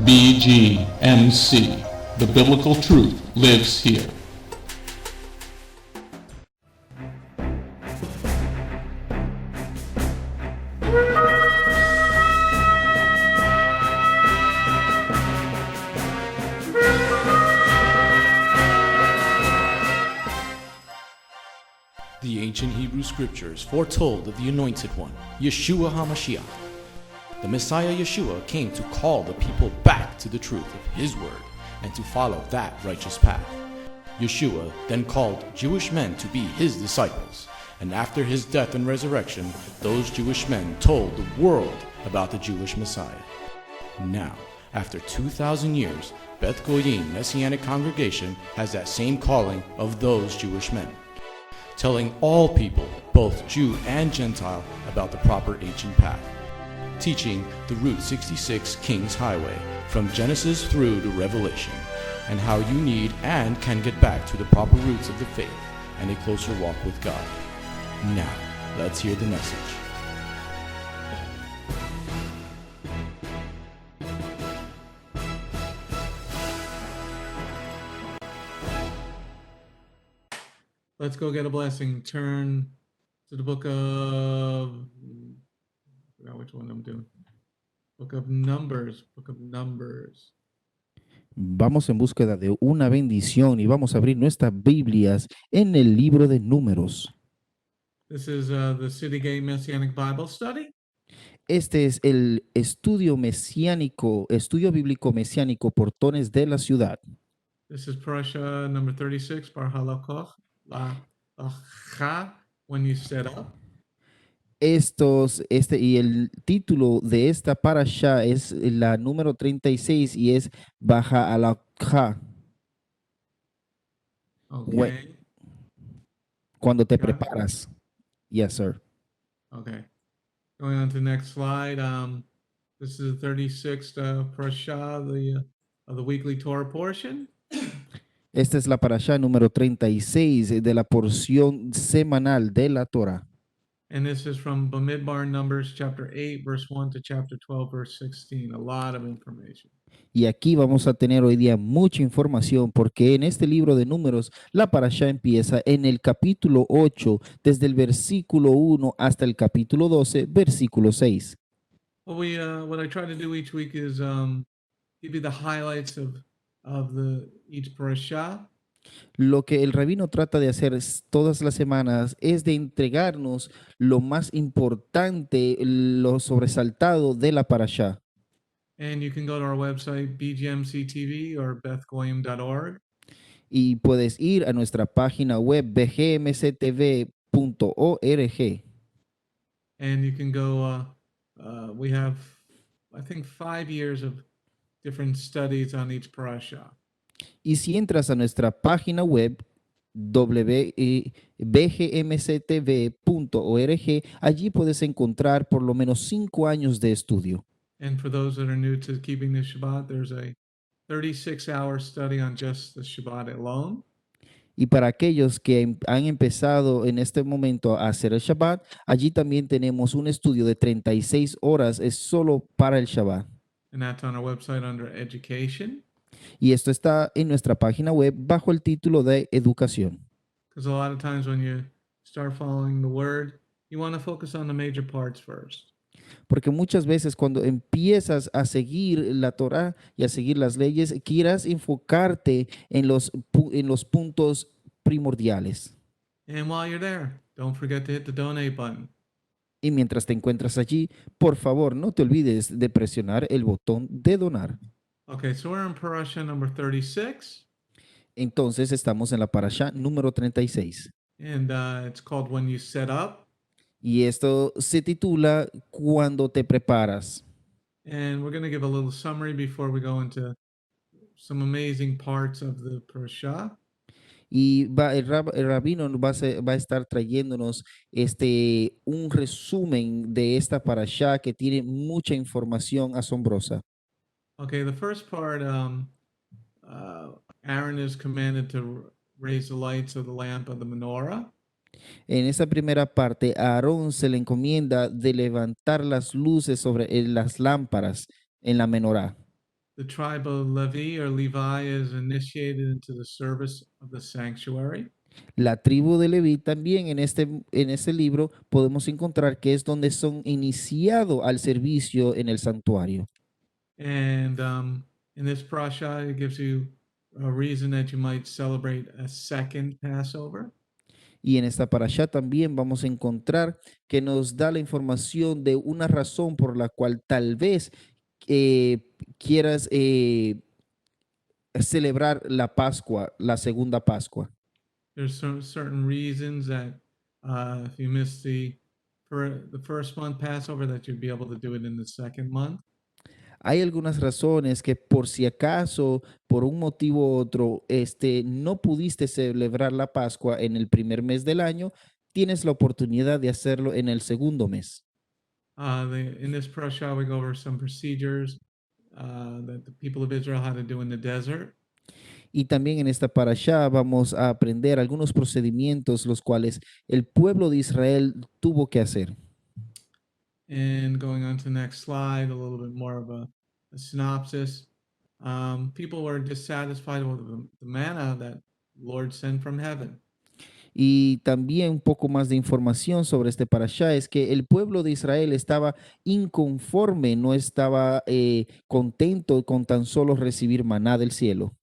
BGMC. The biblical truth lives here. The ancient Hebrew scriptures foretold of the Anointed One, Yeshua HaMashiach. The Messiah Yeshua came to call the people back to the truth of His word and to follow that righteous path. Yeshua then called Jewish men to be His disciples, and after His death and resurrection, those Jewish men told the world about the Jewish Messiah. Now, after 2,000 years, Beth Goyim Messianic Congregation has that same calling of those Jewish men, telling all people, both Jew and Gentile, about the proper ancient path, teaching the Route 66 King's Highway from Genesis through to Revelation, and how you need and can get back to the proper roots of the faith and a closer walk with God. Now, let's hear the message. Let's go get a blessing. Turn to the book of, I forgot which one I'm doing. Book of Numbers. Vamos en búsqueda de una bendición y vamos a abrir nuestras Biblias en el libro de Números. This is the City Gate Messianic Bible Study. Este es el estudio bíblico mesiánico Portones de la Ciudad. This is Parasha number 36, Bar Halakoch, La when you set up. Y el título de esta parasha es la número 36 y es Baja Alakha. Okay. Cuando te Got it. preparas. Yes, sir. Okay. Going on to the next slide. This is the 36th Parasha of the weekly Torah portion. Esta es la parasha número 36 de la porción semanal de la Torah. And this is from Bamidbar Numbers chapter 8, verse 1 to chapter 12, verse 16. A lot of information. Y aquí vamos a tener hoy día mucha información porque en este libro de Números la parasha empieza en el capítulo 8, desde el versículo 1 hasta el capítulo 12, versículo 6. What I try to do each week is give you the highlights of each parasha. Lo que el rabino trata de hacer todas las semanas es de entregarnos lo más importante, lo sobresaltado de la parasha. And you can go to our website, bgmctv or bethgoyim.org. Y puedes ir a nuestra página web bgmctv.org. And you can go, we have, I think, 5 years of different studies on each parasha. Y si entras a nuestra página web bgmctv.org, allí puedes encontrar por lo menos 5 años de estudio. And for those that are new to keeping the Shabbat, there's a 36-hour study on just the Shabbat alone. Y para aquellos que han empezado en este momento a hacer el Shabbat, allí también tenemos un estudio de 36 horas, es solo para el Shabbat. And that's on our website under Education. Y esto está en nuestra página web bajo el título de Educación. Because a lot of times when you start following the Word, you want to focus on the major parts first. Porque muchas veces cuando empiezas a seguir la Torah y a seguir las leyes, quieras enfocarte en los puntos primordiales. And while you're there, don't forget to hit the donate button. Y mientras te encuentras allí, por favor, no te olvides de presionar el botón de donar. Okay, so we're in Parasha number 36. Entonces estamos en la parasha número 36. And it's called When You Set Up. Y esto se titula Cuando te preparas. And we're going to give a little summary before we go into some amazing parts of the parasha. Y el rabino va a estar trayéndonos un resumen de esta parasha que tiene mucha información asombrosa. Okay, the first part, Aaron is commanded to raise the lights of the lamp of the menorah. En esa primera parte, a Aarón se le encomienda de levantar las luces sobre las lámparas en la menorá. the tribe of Levi or Levi is initiated into the service of the sanctuary. La tribu de Leví también en este libro podemos encontrar que es donde son iniciados al servicio en el santuario. And in this parasha, it gives you a reason that you might celebrate a second Passover. Y en esta parashá también vamos a encontrar que nos da la información de una razón por la cual tal vez quieras celebrar la Pascua, la segunda Pascua. There's certain reasons that if you miss the first month Passover, that you'd be able to do it in the second month. Hay algunas razones que por si acaso, por un motivo u otro, no pudiste celebrar la Pascua en el primer mes del año, tienes la oportunidad de hacerlo en el segundo mes. In this parasha, we go over some procedures that the people of Israel had to do in the desert. Y también en esta parashá vamos a aprender algunos procedimientos los cuales el pueblo de Israel tuvo que hacer. And going on to the next slide, a little bit more of a synopsis. People were dissatisfied with the manna that Lord sent from heaven. Y también un poco más de información sobre este parashá es que el pueblo de Israel estaba inconforme, no estaba contento con tan solo recibir maná del cielo.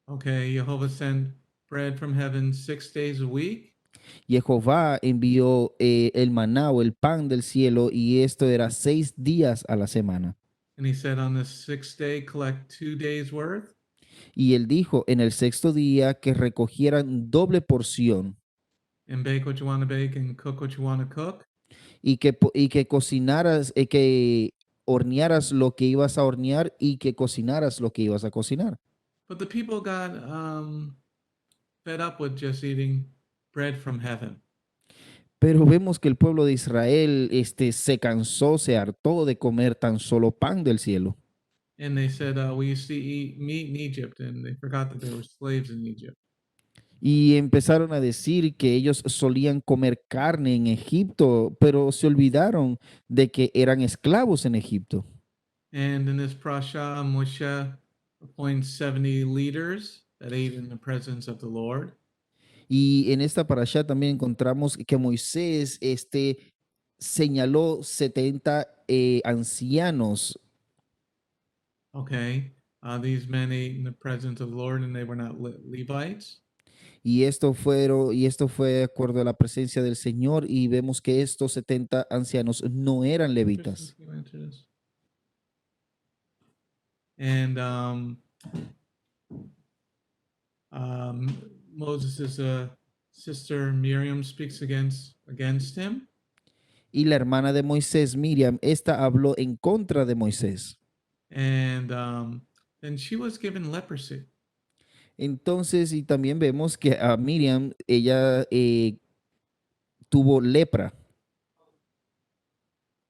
Okay, Jehovah sent bread from heaven 6 days a week. Jehová envió el maná o el pan del cielo y esto era 6 días a la semana. And he said, on the sixth day, collect 2 days worth. Y él dijo en el sexto día que recogieran doble porción And bake what you want to bake and cook what you want to cook. y que cocinaras, que hornearas lo que ibas a hornear y que cocinaras lo que ibas a cocinar. But the people got fed up with just eating bread from heaven. Pero vemos que el pueblo de Israel se cansó, se hartó de comer tan solo pan del cielo. And they said, we used to eat meat in Egypt, and they forgot that they were slaves in Egypt. Y empezaron a decir que ellos solían comer carne en Egipto, pero se olvidaron de que eran esclavos en Egipto. And in this parasha, Moshe appoints 70 leaders that ate in the presence of the Lord. Y en esta parashá también encontramos que Moisés señaló 70 ancianos. Okay, these men ate in the presence of the Lord, and they were not Levites. Y esto fue de acuerdo a la presencia del Señor y vemos que estos 70 ancianos no eran levitas. Christian, can you answer this? And Moses' sister Miriam speaks against him. Y la hermana de Moisés, Miriam, esta habló en contra de Moisés. And then she was given leprosy. Entonces, y también vemos que a Miriam, ella tuvo lepra.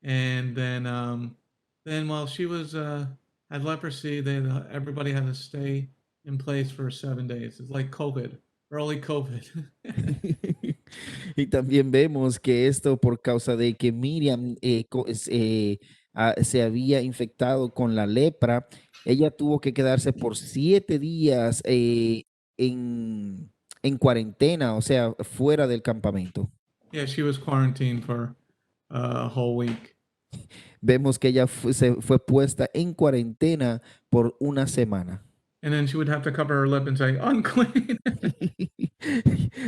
And then while she was had leprosy, everybody had to stay in place for 7 days. It's like COVID, early COVID. Y también vemos que esto por causa de que Miriam se había infectado con la lepra, ella tuvo que quedarse por 7 días en cuarentena, o sea, fuera del campamento. Yeah, she was quarantined for a whole week. Vemos que ella se fue puesta en cuarentena por una semana. And then she would have to cover her lip and say, unclean.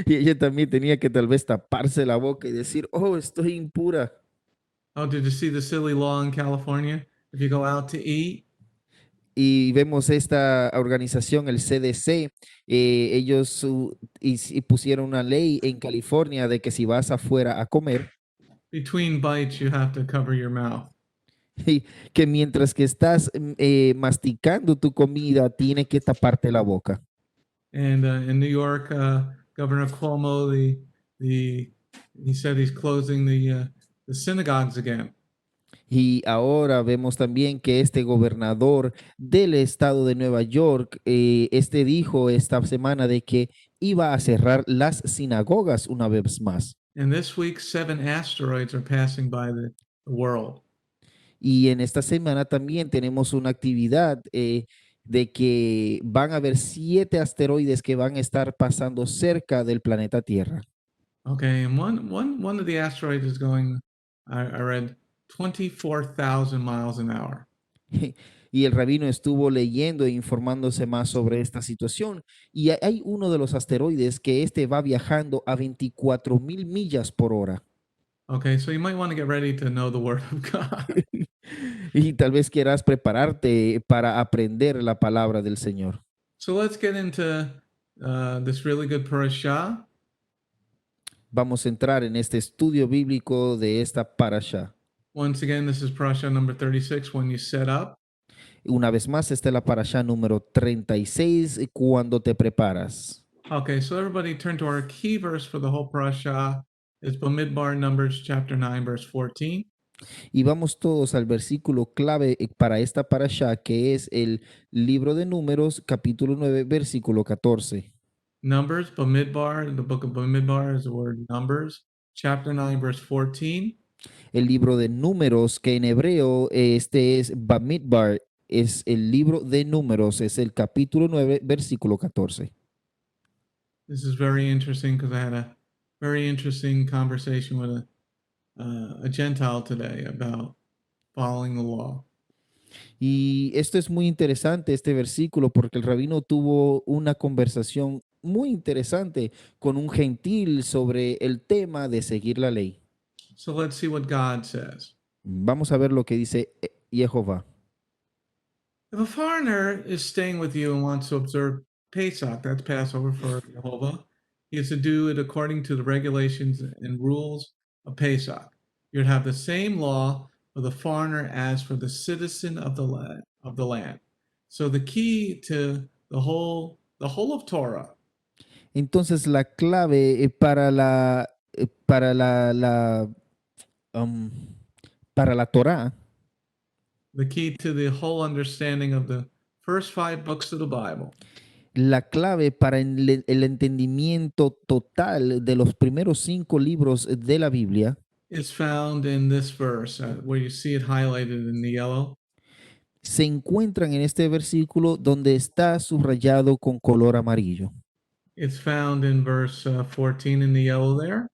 Y ella también tenía que tal vez taparse la boca y decir, oh, estoy impura. Oh, did you see the silly law in California? If you go out to eat, Y vemos esta organización, el CDC, ellos y pusieron una ley en California de que si vas afuera a comer, between bites, you have to cover your mouth. y que mientras que estás masticando tu comida, tienes que taparte la boca. And in New York, Governor Cuomo, he said he's closing the synagogues again. Y ahora vemos también que este gobernador del estado de Nueva York, dijo esta semana de que iba a cerrar las sinagogas una vez más. And this week, 7 asteroids are passing by the world. Y en esta semana también tenemos una actividad de que van a haber 7 asteroides que van a estar pasando cerca del planeta Tierra. Okay, and one of the asteroids is going, I read 24,000 miles an hour. Y el rabino estuvo leyendo e informándose más sobre esta situación. Y hay uno de los asteroides que este va viajando a 24,000 millas por hora. Okay, so you might want to get ready to know the Word of God. Y tal vez quieras prepararte para aprender la palabra del Señor. So let's get into this really good parashah. Vamos a entrar en este estudio bíblico de esta parasha. Once again, this is parashah number 36, when you set up. Una vez más, esta es la parasha número 36, cuando te preparas. Okay, so everybody turn to our key verse for the whole parashah. It's Bamidbar, Numbers chapter 9, verse 14. Y vamos todos al versículo clave para esta parasha, que es el libro de Números, capítulo 9, versículo 14. Numbers, Bamidbar, the book of Bamidbar is the word Numbers, chapter 9, verse 14. El libro de Números, que en hebreo este es Bamidbar, es el libro de Números, es el capítulo 9, versículo 14. This is very interesting because I had a very interesting conversation with a Gentile today about following the law. Y esto es muy interesante, este versículo, porque el rabino tuvo una conversación muy interesante con un gentil sobre el tema de seguir la ley. So let's see what God says. Vamos a ver lo que dice Jehová. If a foreigner is staying with you and wants to observe Pesach, that's Passover for Jehovah, he is to do it according to the regulations and rules of Pesach. You'd have the same law for the foreigner as for the citizen of the land. So the key to the whole of Torah Entonces la clave para um, para la Torá, the key to the whole understanding of the first 5 books of the Bible la clave para el entendimiento total de los primeros 5 libros de la Biblia is found in this verse, where you see it highlighted in the yellow. se encuentran en este versículo donde está subrayado con color amarillo. It's found in verse 14 in the yellow there.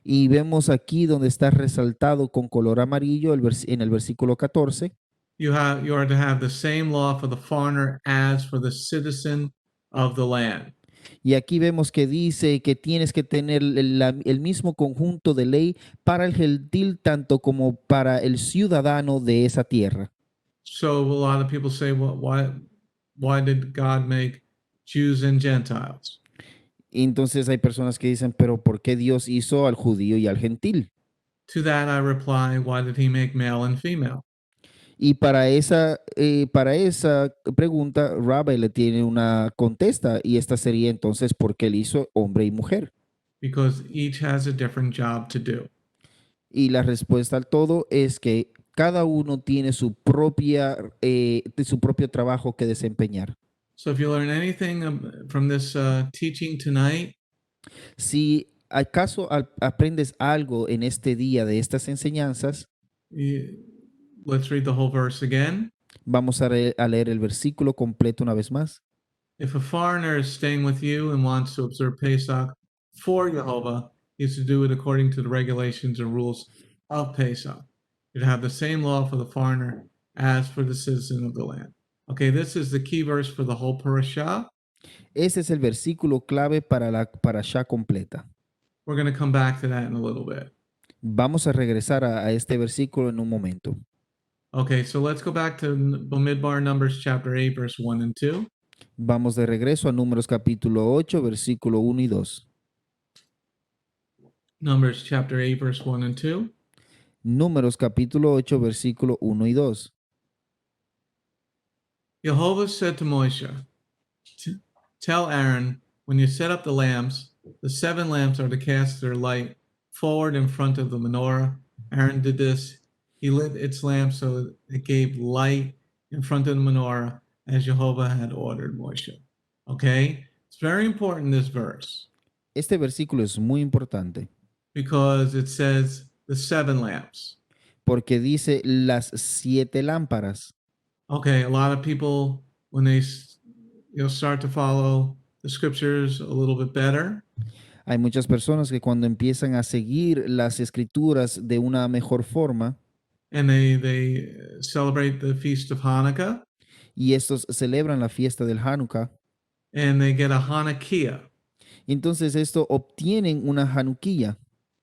Y vemos aquí donde está resaltado con color amarillo en el versículo 14. You are to have the same law for the foreigner as for the citizen of the land. Y aquí vemos que dice que tienes que tener el mismo conjunto de ley para el gentil tanto como para el ciudadano de esa tierra. So a lot of people say, well, why did God make Jews and Gentiles? Y entonces hay personas que dicen, pero ¿por qué Dios hizo al judío y al gentil? To that I reply, why did he make male and female? Y para esa pregunta, Rabbi le tiene una contesta y esta sería entonces, ¿por qué él hizo hombre y mujer? Because each has a different job to do. Y la respuesta al todo es que cada uno tiene su propio trabajo que desempeñar. So if you learn anything from this teaching tonight, Si acaso aprendes algo en este día de estas enseñanzas, let's read the whole verse again. vamos a leer el versículo completo una vez más. If a foreigner is staying with you and wants to observe Pesach for Jehovah, he is to do it according to the regulations and rules of Pesach. You'd have the same law for the foreigner as for the citizen of the land. Okay, this is the key verse for the whole parashah. Ese es el versículo clave para la parashá completa. We're going to come back to that in a little bit. Vamos a regresar a este versículo en un momento. Okay, so let's go back to Bamidbar, Numbers chapter 8, verse 1 and 2. Vamos de regreso a Números capítulo 8, versículo 1 y 2. Numbers chapter 8, verse 1 and 2. Números capítulo 8, versículo 1 y 2. Jehovah said to Moshe, tell Aaron, when you set up the lamps, the 7 lamps are to cast their light forward in front of the menorah. Aaron did this. He lit its lamp so it gave light in front of the menorah as Jehovah had ordered Moshe. Okay? It's very important, this verse, Este versículo es muy importante because it says the 7 lamps. porque dice las 7 lámparas. Okay, a lot of people when they start to follow the scriptures a little bit better, Hay muchas personas que cuando empiezan a seguir las escrituras de una mejor forma and they celebrate the feast of Hanukkah, y estos celebran la fiesta del Hanukkah, and they get a Hanukkah, entonces esto obtienen una Hanukkah.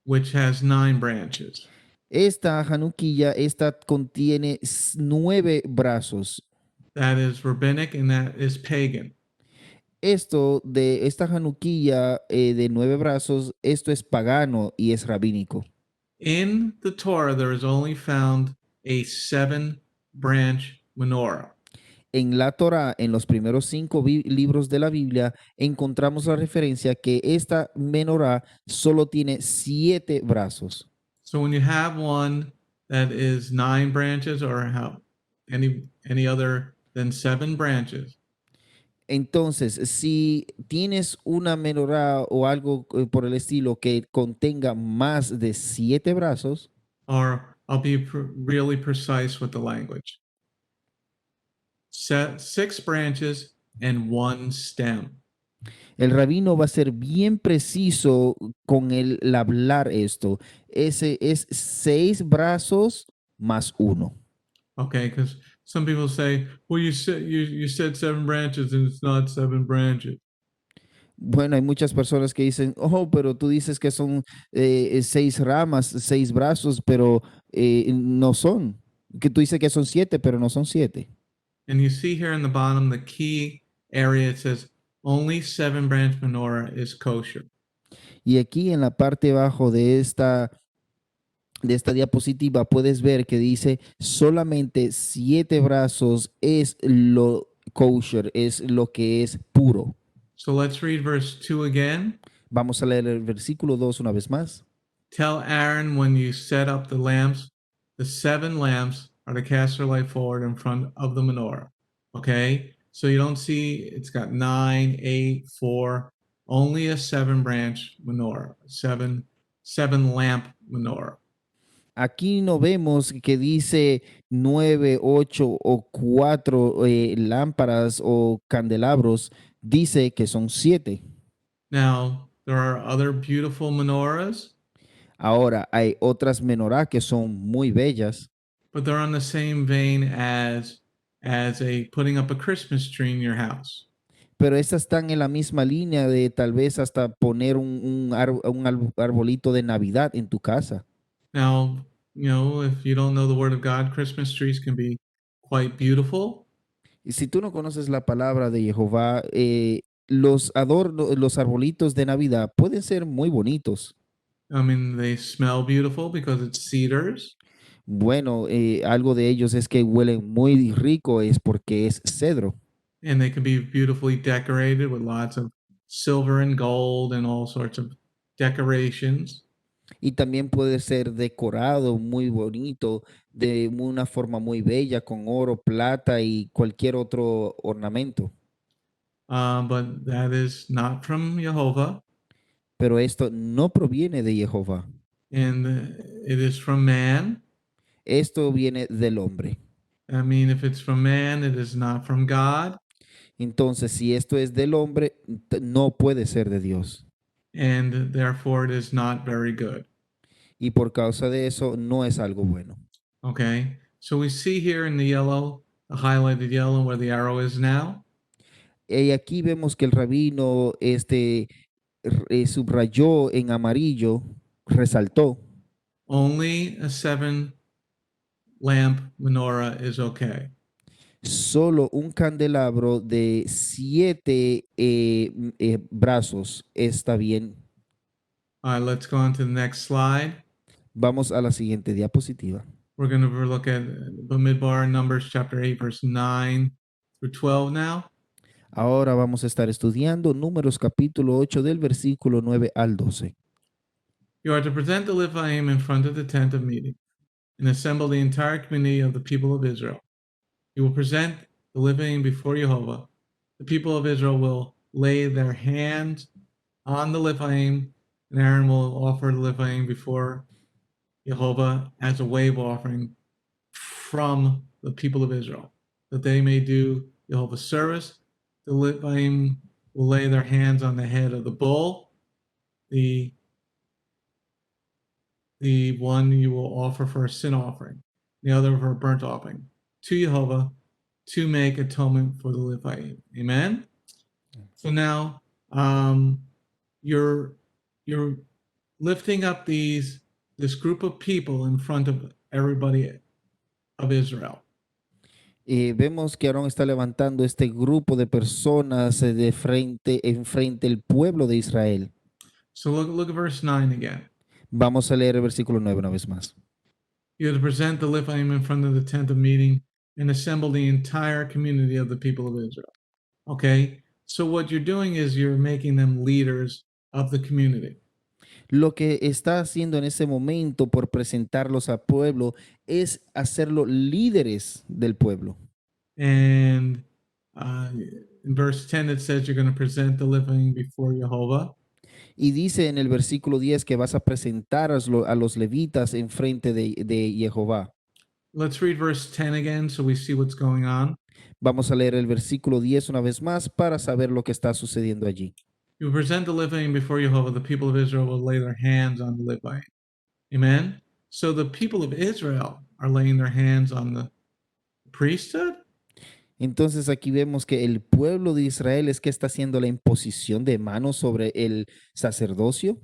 which has 9 branches. Esta Hanukkah, esta contiene 9 brazos. That is rabbinic and that is pagan. Esto de esta Hanukkah de 9 brazos, esto es pagano y es rabínico. In the Torah, there is only found a 7-branch menorah. En la Torá, en los primeros 5 libros de la Biblia, encontramos la referencia que esta menorá solo tiene 7 brazos. So when you have one that is 9 branches or any other than 7 branches, Entonces, si tienes una menorá o algo por el estilo que contenga más de 7 brazos, or I'll be really precise with the language. 6 branches and 1 stem. el rabino va a ser bien preciso con el hablar esto. Ese es 6 brazos más 1. Okay, because some people say, well, you said 7 branches and it's not 7 branches. Bueno, hay muchas personas que dicen, oh, pero tú dices que son 6 ramas, 6 brazos, pero no son. Que tú dices que son 7, pero no son 7. And you see here in the bottom, the key area, it says only 7-branch menorah is kosher. Y aquí en la parte abajo de esta diapositiva puedes ver que dice solamente 7 brazos es lo kosher, es lo que es puro. So let's read verse 2 again. Vamos a leer el versículo 2 una vez más. Tell Aaron when you set up the lamps, the 7 lamps are to cast their light forward in front of the menorah. Okay? So you don't see it's got 9, 8, 4, only a 7-branch menorah, 7 lamp menorah. Aquí no vemos que dice 9, 8 o 4 lámparas o candelabros. Dice que son 7. Now, there are other beautiful menorahs, Ahora, hay otras menorá que son muy bellas, but they're on the same vein as putting up a Christmas tree in your house. pero estas están en la misma línea de tal vez hasta poner un arbolito de Navidad en tu casa. Now, if you don't know the word of God, Christmas trees can be quite beautiful, Y si tú no conoces la palabra de Jehová, los adornos, los arbolitos de Navidad pueden ser muy bonitos. I mean, they smell beautiful because it's cedars. Bueno, algo de ellos es que huelen muy rico, es porque es cedro. And they can be beautifully decorated with lots of silver and gold and all sorts of decorations. Y también puede ser decorado muy bonito, de una forma muy bella, con oro, plata y cualquier otro ornamento. But that is not from Jehovah, Pero esto no proviene de Jehová. and it is from man. Esto viene del hombre. I mean, if it's from man, it is not from God. Entonces, si esto es del hombre, no puede ser de Dios. And therefore it is not very good. Y por causa de eso, no es algo bueno. Okay, so we see here in the yellow, the highlighted yellow where the arrow is now. Y aquí vemos que el rabino subrayó en amarillo, resaltó. Only a 7-lamp menorah is okay. Solo un candelabro de 7 brazos está bien. All right, let's go on to the next slide. Vamos a la siguiente diapositiva. We're going to look at Bamidbar, Numbers chapter 8, verse 9 through 12 now. Ahora vamos a estar estudiando Números capítulo 8 del versículo 9 al 12. You are to present the Leviim in front of the tent of meeting and assemble the entire community of the people of Israel. You will present the Leviim before Jehovah. The people of Israel will lay their hands on the Leviim, and Aaron will offer the Leviim before Jehovah as a wave offering from the people of Israel, that they may do Jehovah's service. The Levim will lay their hands on the head of the bull, the one you will offer for a sin offering, the other for a burnt offering, to Jehovah to make atonement for the Levim. Amen? So now you're lifting up this group of people in front of everybody of Israel. Vemos que Aarón está levantando este grupo de personas enfrente del pueblo de Israel. So look at verse 9 again. Vamos a leer el versículo 9 una vez más. You have to present the Levim in front of the tent of meeting and assemble the entire community of the people of Israel. Okay? So what you're doing is you're making them leaders of the community. Lo que está haciendo en ese momento por presentarlos al pueblo es hacerlos líderes del pueblo. And in verse 10, it says you're going to present the Levim before Jehovah. Y dice en el versículo 10 que vas a presentar a los levitas en frente de Jehová. Let's read verse 10 again so we see what's going on. Vamos a leer el versículo 10 una vez más para saber lo que está sucediendo allí. You present the Levim before Jehovah, the people of Israel will lay their hands on the Levim. Amen? So the people of Israel are laying their hands on the priesthood? Entonces aquí vemos que el pueblo de Israel es que está haciendo la imposición de manos sobre el sacerdocio.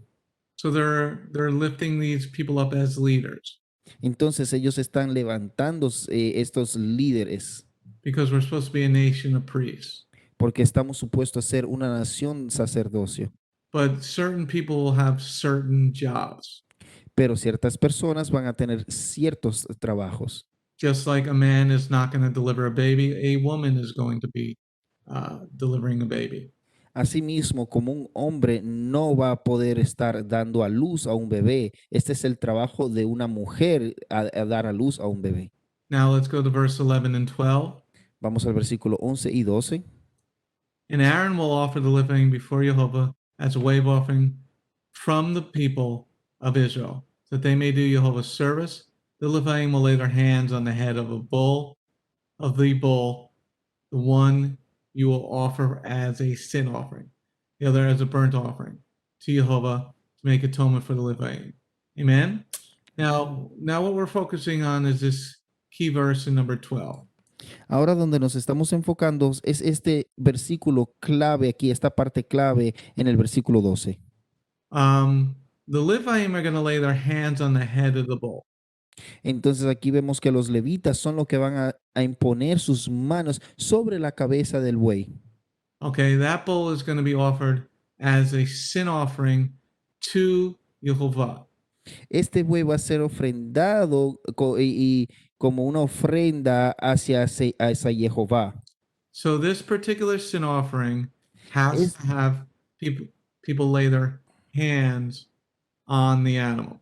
So they're lifting these people up as leaders Entonces ellos están levantando estos líderes because we're supposed to be a nation of priests. porque estamos supuestos a ser una nación sacerdocio. But certain people will have certain jobs. Pero ciertas personas van a tener ciertos trabajos. Just like a man is not going to deliver a baby, a woman is going to be delivering a baby. Asimismo, como un hombre no va a poder estar dando a luz a un bebé, este es el trabajo de una mujer a dar a luz a un bebé. Now let's go to verse 11 and 12. Vamos al versículo 11 y 12. And Aaron will offer the Levim before Jehovah as a wave offering from the people of Israel, that they may do Jehovah's service. The Levim will lay their hands on the head of the bull, the one you will offer as a sin offering, the other as a burnt offering to Jehovah to make atonement for the Levim. Amen? Now what we're focusing on is this key verse in number 12. Ahora donde nos estamos enfocando es este versículo clave aquí, esta parte clave en el versículo 12. The Levim are going to lay their hands on the head of the bull. Entonces aquí vemos que los levitas son los que van a imponer sus manos sobre la cabeza del buey. Okay, that bull is going to be offered as a sin offering to Jehovah. Este buey va a ser ofrendado y como una ofrenda hacia Jehová. So this particular sin offering has to have people lay their hands on the animal.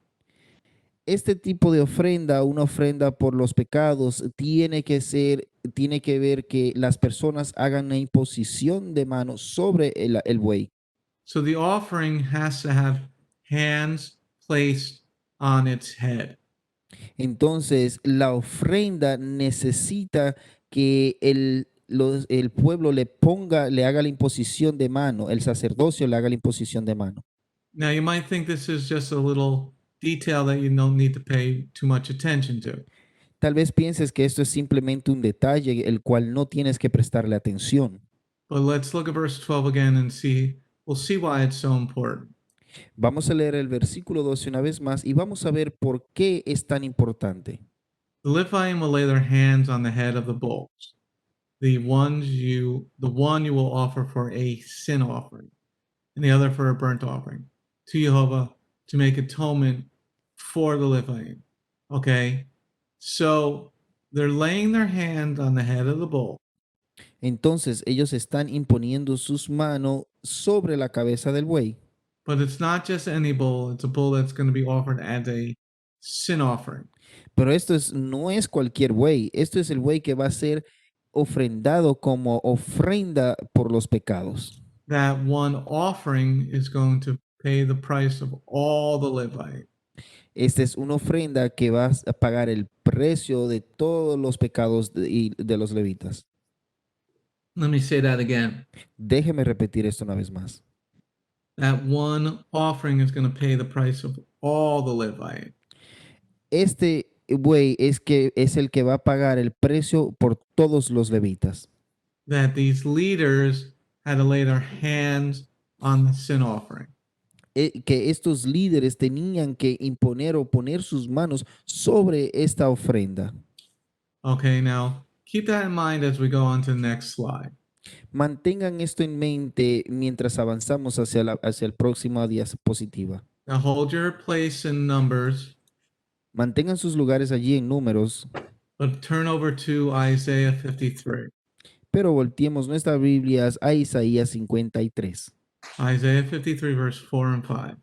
Este tipo de ofrenda, una ofrenda por los pecados, tiene que ver que las personas hagan una imposición de manos sobre el buey. So the offering has to have hands placed on its head. Entonces, la ofrenda necesita que el pueblo le haga la imposición de mano, el sacerdocio le haga la imposición de mano. Now you might think this is just a little detail that you don't need to pay too much attention to. Tal vez pienses que esto es simplemente un detalle el cual no tienes que prestarle atención. But let's look at verse 12 again and we'll see why it's so important. Vamos a leer el versículo 12 una vez más y vamos a ver por qué es tan importante. The Levim will lay their hands on the head of the bulls, the one you will offer for a sin offering, and the other for a burnt offering, to Jehovah to make atonement for the Levim. Okay, so they're laying their hand on the head of the bull. Entonces ellos están imponiendo sus manos sobre la cabeza del buey. But it's not just any bull, it's a bull that's going to be offered as a sin offering. Pero no es cualquier buey, esto es el buey que va a ser ofrendado como ofrenda por los pecados. That one offering is going to pay the price of all the Levite. Esta es una ofrenda que va a pagar el precio de todos los pecados de los levitas. Let me say that again. Déjeme repetir esto una vez más. That one offering is going to pay the price of all the Levite. Este buey es el que va a pagar el precio por todos los levitas. That these leaders had to lay their hands on the sin offering. Que estos líderes tenían que imponer o poner sus manos sobre esta ofrenda. Okay, now keep that in mind as we go on to the next slide. Mantengan esto en mente mientras avanzamos hacia el próximo diapositiva. Now hold your place in Numbers, Mantengan sus lugares allí en números, but turn over to Isaiah 53. pero volteemos nuestras Biblias a Isaías 53. Isaiah 53, verse 4 and 5.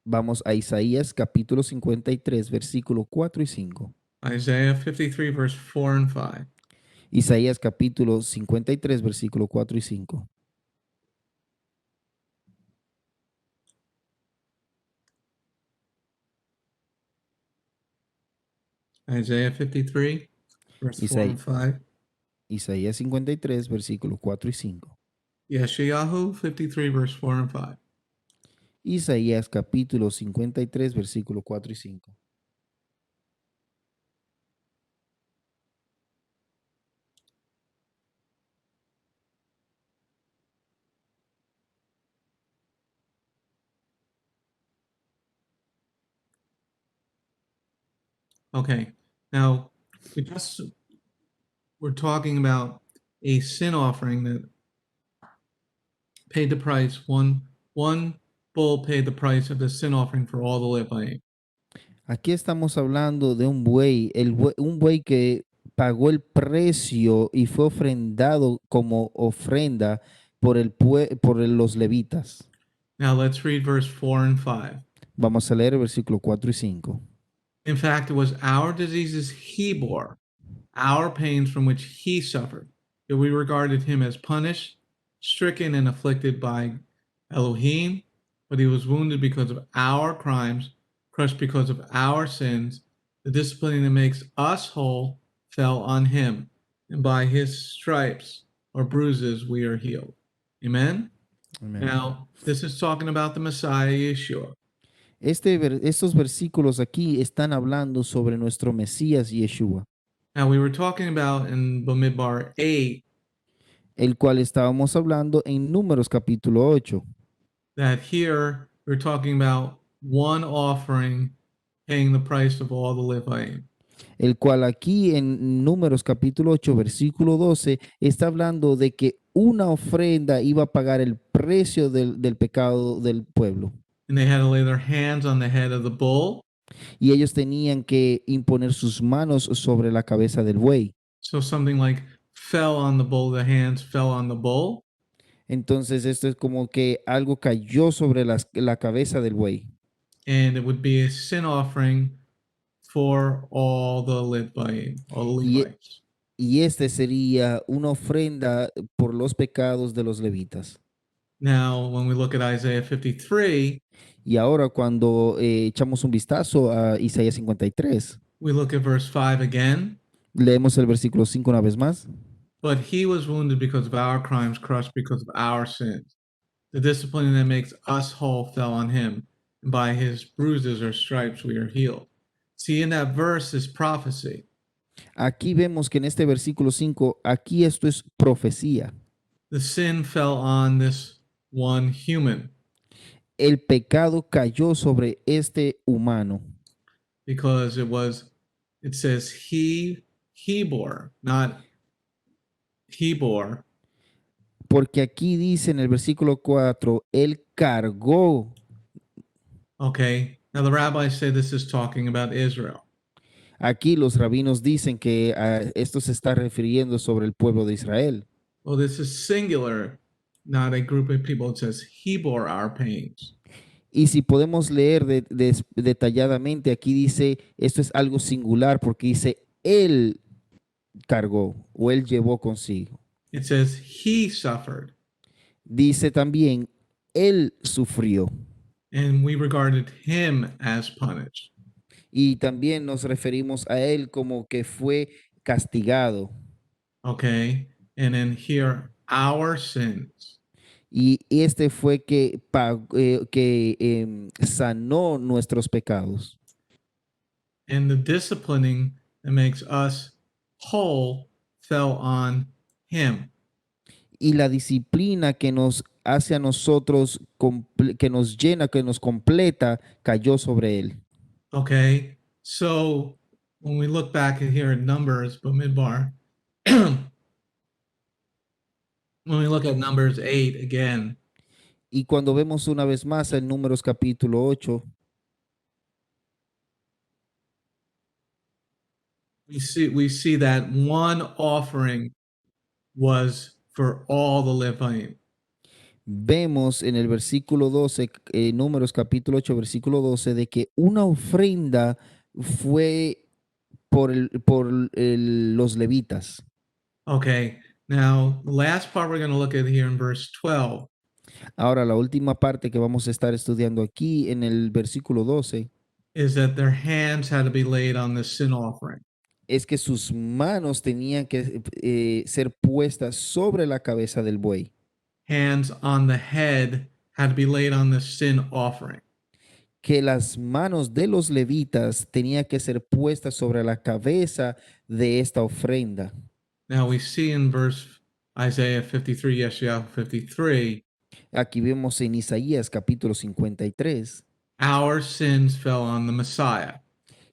Vamos a Isaías capítulo 53, versículo 4 y 5. Isaiah 53, verse 4 and 5. Isaías capítulo 53, versículo 4 y 5. Isaiah 53, verse 4 and 5. Isaías 53, versículo 4 y 5. Yeshayahu 53, verse 4 and 5. Isaías capítulo 53, versículo 4 y 5. Okay, now we're talking about a sin offering that paid the price. One bull paid the price of the sin offering for all the Levites. Aquí estamos hablando de un buey, un buey que pagó el precio y fue ofrendado como ofrenda por los levitas. Now let's read verse 4 and 5. Vamos a leer el versículo 4 y 5. In fact, it was our diseases he bore, our pains from which he suffered. Yet we regarded him as punished, stricken, and afflicted by Elohim, but he was wounded because of our crimes, crushed because of our sins. The discipline that makes us whole fell on him, and by his stripes or bruises we are healed. Amen? Amén. Now, this is talking about the Messiah, Yeshua. Estos versículos aquí están hablando sobre nuestro Mesías Yeshua, Now, we were talking about in Bamidbar 8 el cual estábamos hablando en Números capítulo 8, that here we're talking about one offering paying the price of all the Levites. el cual aquí en Números capítulo 8, versículo 12, está hablando de que una ofrenda iba a pagar el precio del pecado del pueblo. And they had to lay their hands on the head of the bull. Y ellos tenían que imponer sus manos sobre la cabeza del buey. So something like fell on the bull, the hands fell on the bull. Entonces esto es como que algo cayó sobre la cabeza del buey. And it would be a sin offering for all the Levites. Y este sería una ofrenda por los pecados de los levitas. Now, when we look at Isaiah 53, Y ahora cuando echamos un vistazo a Isaías 53, we look at verse 5 again. leemos el versículo 5 una vez más. But he was wounded because of our crimes, crushed because of our sins. The discipline that makes us whole fell on him, and by his bruises or stripes we are healed. See, in that verse is prophecy. Aquí vemos que en este versículo 5, aquí esto es profecía. The sin fell on this one human El pecado cayó sobre este humano. because it says he bore, not he bore. Porque aquí dice en el versículo 4, él cargó. Okay, now the rabbis say this is talking about Israel. Aquí los rabinos dicen que esto se está refiriendo sobre el pueblo de Israel. Well, this is singular, not a group of people. It says he bore our pains. Y si podemos leer detalladamente, aquí dice, esto es algo singular porque dice, él cargó o él llevó consigo. It says he suffered, Dice también, él sufrió. and we regarded him as punished. Y también nos referimos a él como que fue castigado. Okay, and in here our sins. Y este fue que sanó nuestros pecados. And the disciplining that makes us whole fell on him. Y la disciplina que nos hace a nosotros, que nos llena, que nos completa, cayó sobre él. Okay, so when we look back at here at Numbers, Bamidbar, when we look at Numbers 8 again, Y cuando vemos una vez más en Números capítulo 8, we see that one offering was for all the Levites. vemos en el versículo 12, Números capítulo 8, versículo 12, de que una ofrenda fue por los levitas. Okay, now the last part we're going to look at here in verse 12 Ahora, la última parte que vamos a estar estudiando aquí en el versículo 12 is that their hands had to be laid on the sin offering. es que sus manos tenían que ser puestas sobre la cabeza del buey, Hands on the head had to be laid on the sin offering. que las manos de los levitas tenían que ser puestas sobre la cabeza de esta ofrenda. Now we see in verse Isaiah 53, Yeshayahu 53, Aquí vemos en Isaías capítulo 53 our sins fell on the Messiah.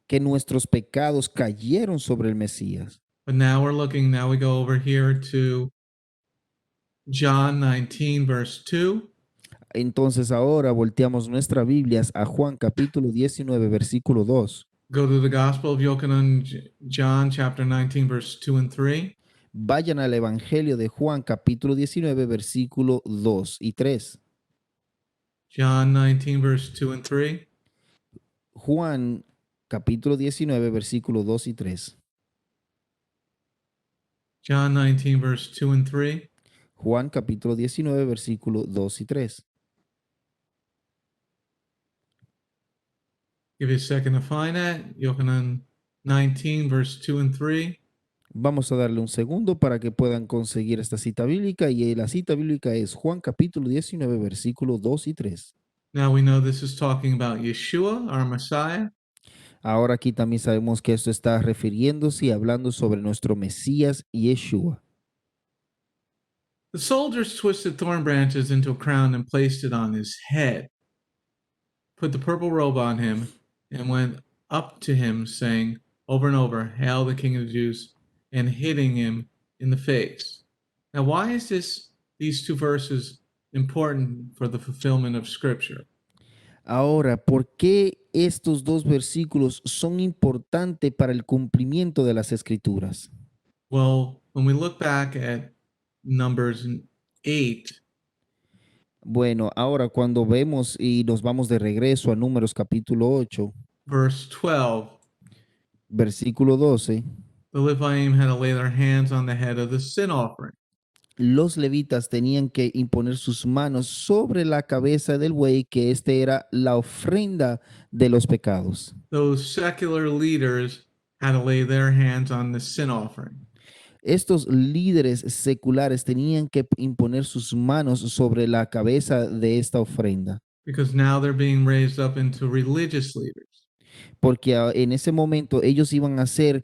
que nuestros pecados cayeron sobre el Mesías. But now we go over here to John 19, verse 2. Entonces ahora volteamos nuestras Biblias a Juan capítulo 19, versículo 2. Go to the Gospel of Yochanan, John chapter 19, verse 2 and 3. Vayan al Evangelio de Juan capítulo 19, versículo 2 y 3. John 19, verse 2 and 3. Juan capítulo 19, versículo 2 y 3. John 19, verse 2 and 3. Juan capítulo 19, versículo 2 y 3. Give you a second to find that. Yochanan 19, verse 2 and 3. Vamos a darle un segundo para que puedan conseguir esta cita bíblica y la cita bíblica es Juan capítulo 19, versículo 2 y 3. Now we know this is talking about Yeshua, our Messiah. Ahora aquí también sabemos que esto está refiriéndose y hablando sobre nuestro Mesías Yeshua. The soldiers twisted thorn branches into a crown and placed it on his head, put the purple robe on him, and went up to him, saying over and over, "Hail the King of the Jews," and hitting him in the face. Now, why is these two verses important for the fulfillment of Scripture? Ahora, ¿por qué estos dos versículos son importantes para el cumplimiento de las Escrituras? Well, when we look back at Numbers 8, Bueno, ahora cuando vemos y nos vamos de regreso a Números capítulo 8, verse 12, versículo 12, the Leviim had to lay their hands on the head of the sin offering. los levitas tenían que imponer sus manos sobre la cabeza del buey, que este era la ofrenda de los pecados. Those secular leaders had to lay their hands on the sin offering. Estos líderes seculares tenían que imponer sus manos sobre la cabeza de esta ofrenda, Because now they're being raised up into religious leaders. porque en ese momento ellos iban a ser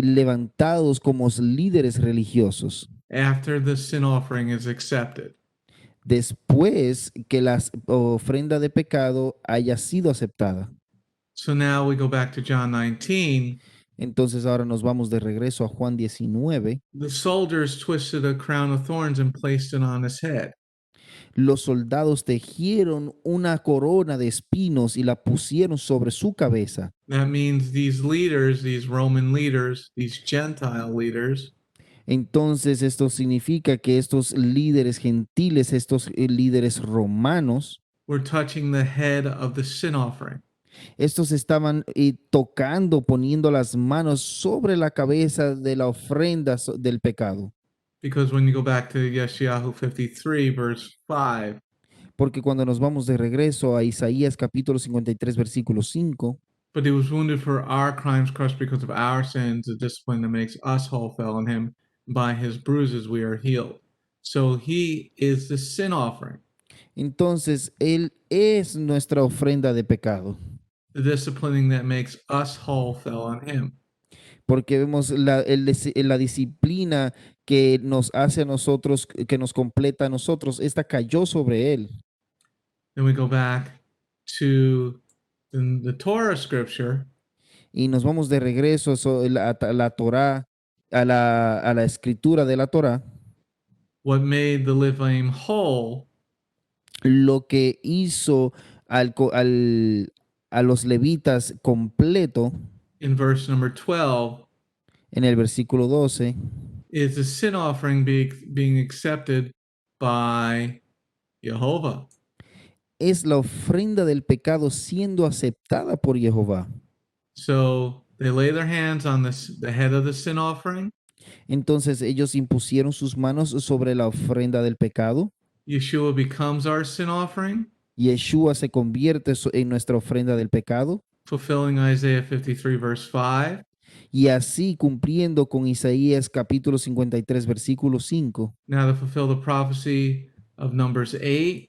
levantados como líderes religiosos. After the sin offering is accepted. Después que la ofrenda de pecado haya sido aceptada. So now we go back to John 19. Entonces ahora nos vamos de regreso a Juan 19. The soldiers twisted a crown of thorns and placed it on his head. Los soldados tejieron una corona de espinos y la pusieron sobre su cabeza. That means these leaders, these Roman leaders, these Gentile leaders, Entonces esto significa que estos líderes gentiles, estos líderes romanos, were touching the head of the sin offering. estos estaban tocando, poniendo las manos sobre la cabeza de la ofrenda del pecado. Because when you go back to Yeshayahu 53, verse 5, Porque cuando nos vamos de regreso a Isaías capítulo 53, versículo 5, but he was wounded for our crimes, crushed because of our sins, the discipline that makes us whole fell on him. By his bruises we are healed. So he is the sin offering. Entonces, Él es nuestra ofrenda de pecado, The disciplining that makes us whole fell on him. porque vemos la disciplina que nos hace a nosotros, que nos completa a nosotros, esta cayó sobre Él. Then we go back to the Torah scripture, Y nos vamos de regreso a la Torá, a la escritura de la Torá, what made the Levim whole lo que hizo a los levitas completo in verse number 12 en el versículo 12 is the sin offering being accepted by Jehovah. es la ofrenda del pecado siendo aceptada por Jehová. So they lay their hands on the head of the sin offering. Entonces ellos impusieron sus manos sobre la ofrenda del pecado. Yeshua becomes our sin offering, Yeshua se convierte en nuestra ofrenda del pecado fulfilling Isaiah 53 verse 5. y así cumpliendo con Isaías capítulo 53 versículo 5 Now to fulfill the prophecy of Numbers 8,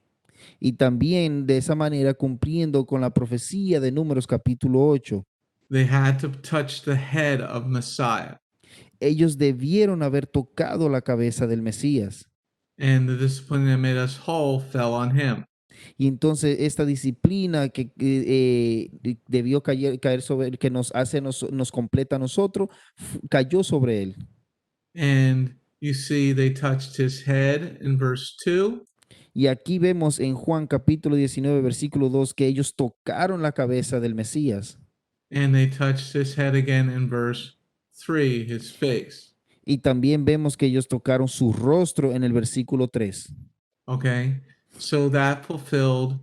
y también de esa manera cumpliendo con la profecía de Números capítulo 8. they had to touch the head of Messiah. Ellos debieron haber tocado la cabeza del Mesías. And the discipline that made us whole fell on him. Y entonces esta disciplina que debió caer sobre él, que nos hace, nos completa a nosotros, cayó sobre él. And you see they touched his head in verse 2. Y aquí vemos en Juan capítulo 19, versículo 2, que ellos tocaron la cabeza del Mesías. And they touched his head again in verse 3, his face. Y también vemos que ellos tocaron su rostro en el versículo 3. Okay, so that fulfilled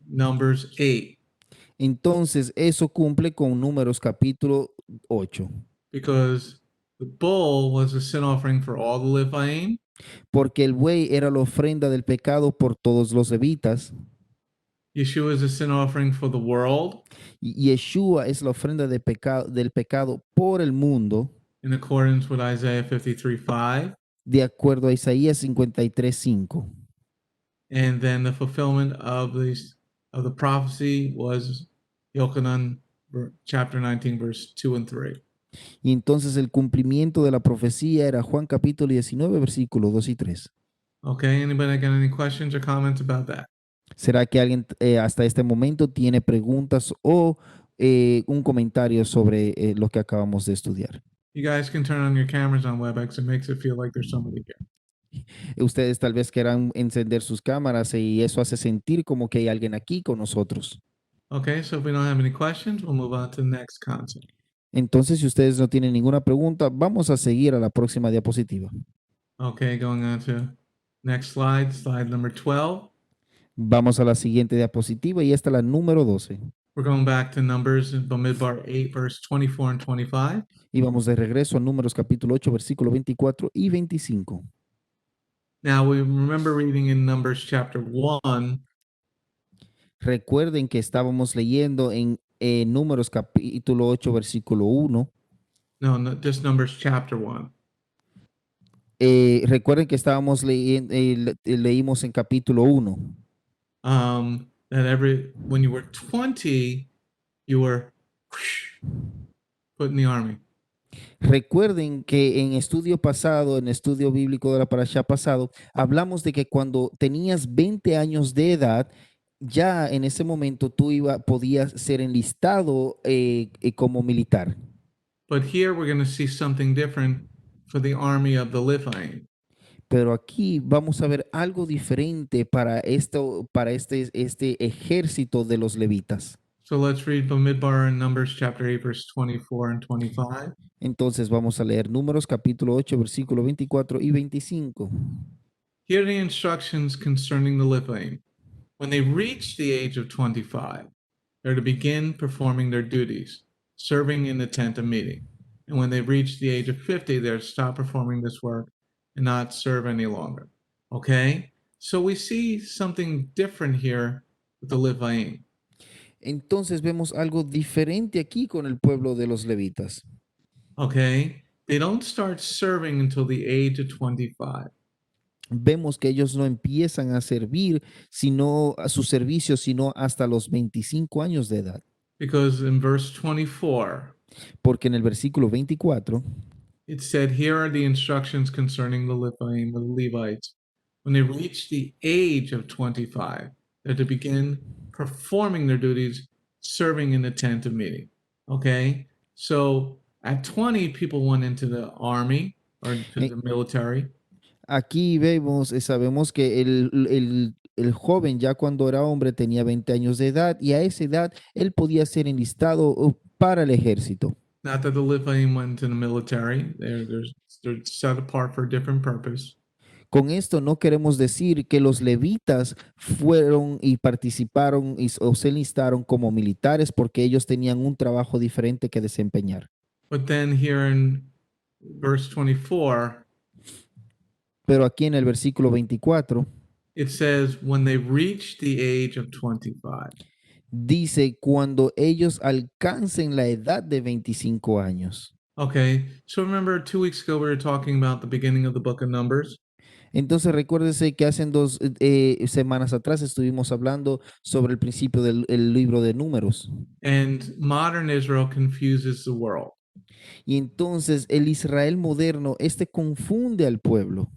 Numbers 8, Entonces eso cumple con Números capítulo 8. because the bull was a sin offering for all the Leviim, Porque el buey era la ofrenda del pecado por todos los levitas. Yeshua is a sin offering for the world, Y Yeshua es la ofrenda de del pecado por el mundo, in accordance with Isaiah 53:5. de acuerdo a Isaías 53:5. And then the fulfillment of the prophecy was Yochanan chapter 19, verse 2 and 3. Y entonces el cumplimiento de la profecía era Juan capítulo 19, versículos 2 y 3. Okay, anybody got any questions or comments about that? ¿Será que alguien hasta este momento tiene preguntas o un comentario sobre lo que acabamos de estudiar? You guys can turn on your cameras on WebEx. It makes it feel like there's somebody here. Ustedes tal vez quieran encender sus cámaras y eso hace sentir como que hay alguien aquí con nosotros. Okay, so if we don't have any questions, we'll move on to the next concept. Entonces, si ustedes no tienen ninguna pregunta, vamos a seguir a la próxima diapositiva. Okay, going on to next slide, slide number 12. Vamos a la siguiente diapositiva y esta es la número 12. We're going back to Numbers, Bamidbar 8, verse 24 and 25. Y vamos de regreso a Números capítulo 8, versículo 24 y 25. Now we remember reading in Numbers chapter 1, Recuerden que estábamos leyendo en Números capítulo 8, versículo 1. no, just Numbers chapter 1. Recuerden que estábamos leyendo, leímos en capítulo 1. That when you were 20, you were put in the army. Recuerden que en estudio pasado, en estudio bíblico de la parashá pasado, hablamos de que cuando tenías 20 años de edad, ya en ese momento tú podías ser enlistado como militar. But here we're going to see something different for the army of the Leviim. Pero aquí vamos a ver algo diferente para este ejército de los levitas. So let's read Bamidbar in Numbers chapter 8, verse 24 and 25. Entonces vamos a leer Números capítulo 8, versículo 24 y 25. Here are the instructions concerning the Leviim. When they reach the age of 25, they're to begin performing their duties, serving in the tent of meeting. And when they reach the age of 50, they're to stop performing this work and not serve any longer. Okay? So we see something different here with the Leviim. Entonces vemos algo diferente aquí con el pueblo de los levitas. Okay? they don't start serving until the age of 25. Vemos que ellos no empiezan a servir, sino a su servicio, sino hasta los 25 años de edad. Because in verse 24, Porque en el versículo 24 it said, "Here are the instructions concerning the Levites. When they reach the age of 25, they're to begin performing their duties, serving in the tent of meeting." Okay? So at 20, people went into the army or to Eh, the military. aquí vemos, sabemos que el joven ya cuando era hombre tenía 20 años de edad y a esa edad él podía ser enlistado para el ejército. Not that the Levites went to the military. They're set apart for a different purpose. Con esto no queremos decir que los levitas fueron y participaron o se enlistaron como militares porque ellos tenían un trabajo diferente que desempeñar. But then here in verse 24, Pero aquí en el versículo 24 it says, when they reach the age of 25. dice cuando ellos alcancen la edad de 25 años. Okay, so remember 2 weeks ago we were talking about the beginning of the book of Numbers? Entonces recuérdese que hace 2 semanas atrás estuvimos hablando sobre el principio del el libro de Números. And modern Israel confuses the world. Y entonces el Israel moderno, confunde al pueblo.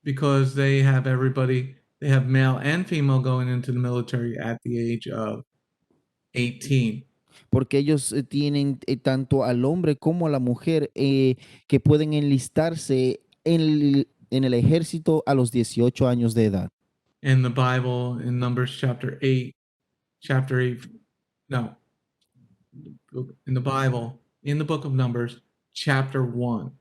Because they have male and female going into the military at the age of 18. Porque ellos tienen tanto al hombre como a la mujer que pueden enlistarse en el ejército a los 18 años de edad. In the Bible, in Numbers chapter 8, in the Bible, in the book of Numbers, chapter 1,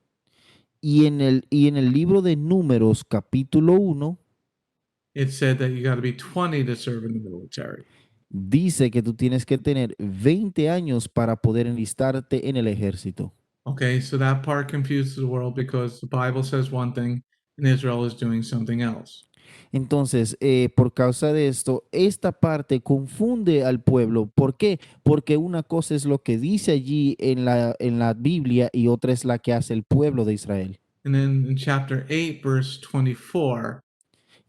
Y en el libro de Números, capítulo 1, it said that you got to be 20 to serve in the military. dice que tú tienes que tener 20 años para poder enlistarte en el ejército. Okay, so that part confuses the world because the Bible says one thing and Israel is doing something else. Entonces, por causa de esto, esta parte confunde al pueblo. ¿Por qué? Porque una cosa es lo que dice allí en la Biblia y otra es la que hace el pueblo de Israel. And then in chapter 8, verse 24,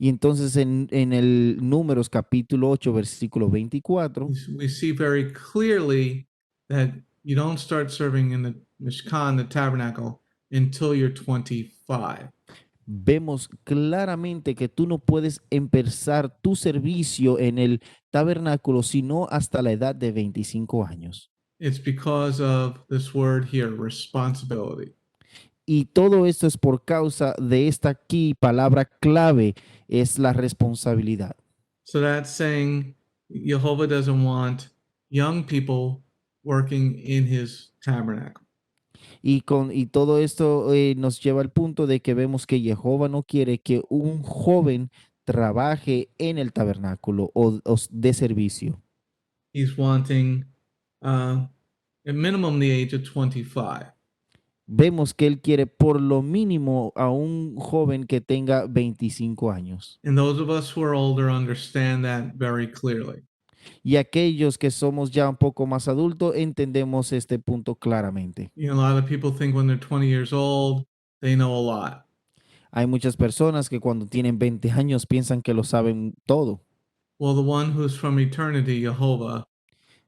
Y entonces en el Números capítulo 8, versículo 24, we see very clearly that you don't start serving in the Mishkan, the tabernacle, until you're 25. vemos claramente que tú no puedes empezar tu servicio en el tabernáculo sino hasta la edad de 25 años. It's because of this word here, responsibility. Y todo esto es por causa de esta aquí palabra clave, es la responsabilidad. So that's saying Jehovah doesn't want young people working in his tabernacle. Y todo esto nos lleva al punto de que vemos que Jehová no quiere que un joven trabaje en el tabernáculo o de servicio. He's wanting at minimum the age of 25. Vemos que él quiere por lo mínimo a un joven que tenga 25 años. And those of us who are older understand that very clearly. Y aquellos que somos ya un poco más adultos entendemos este punto claramente. You know, a lot of people think when they're 20 years old, they know a lot. Hay muchas personas que cuando tienen 20 años piensan que lo saben todo. Well, the one who's from eternity, Jehovah,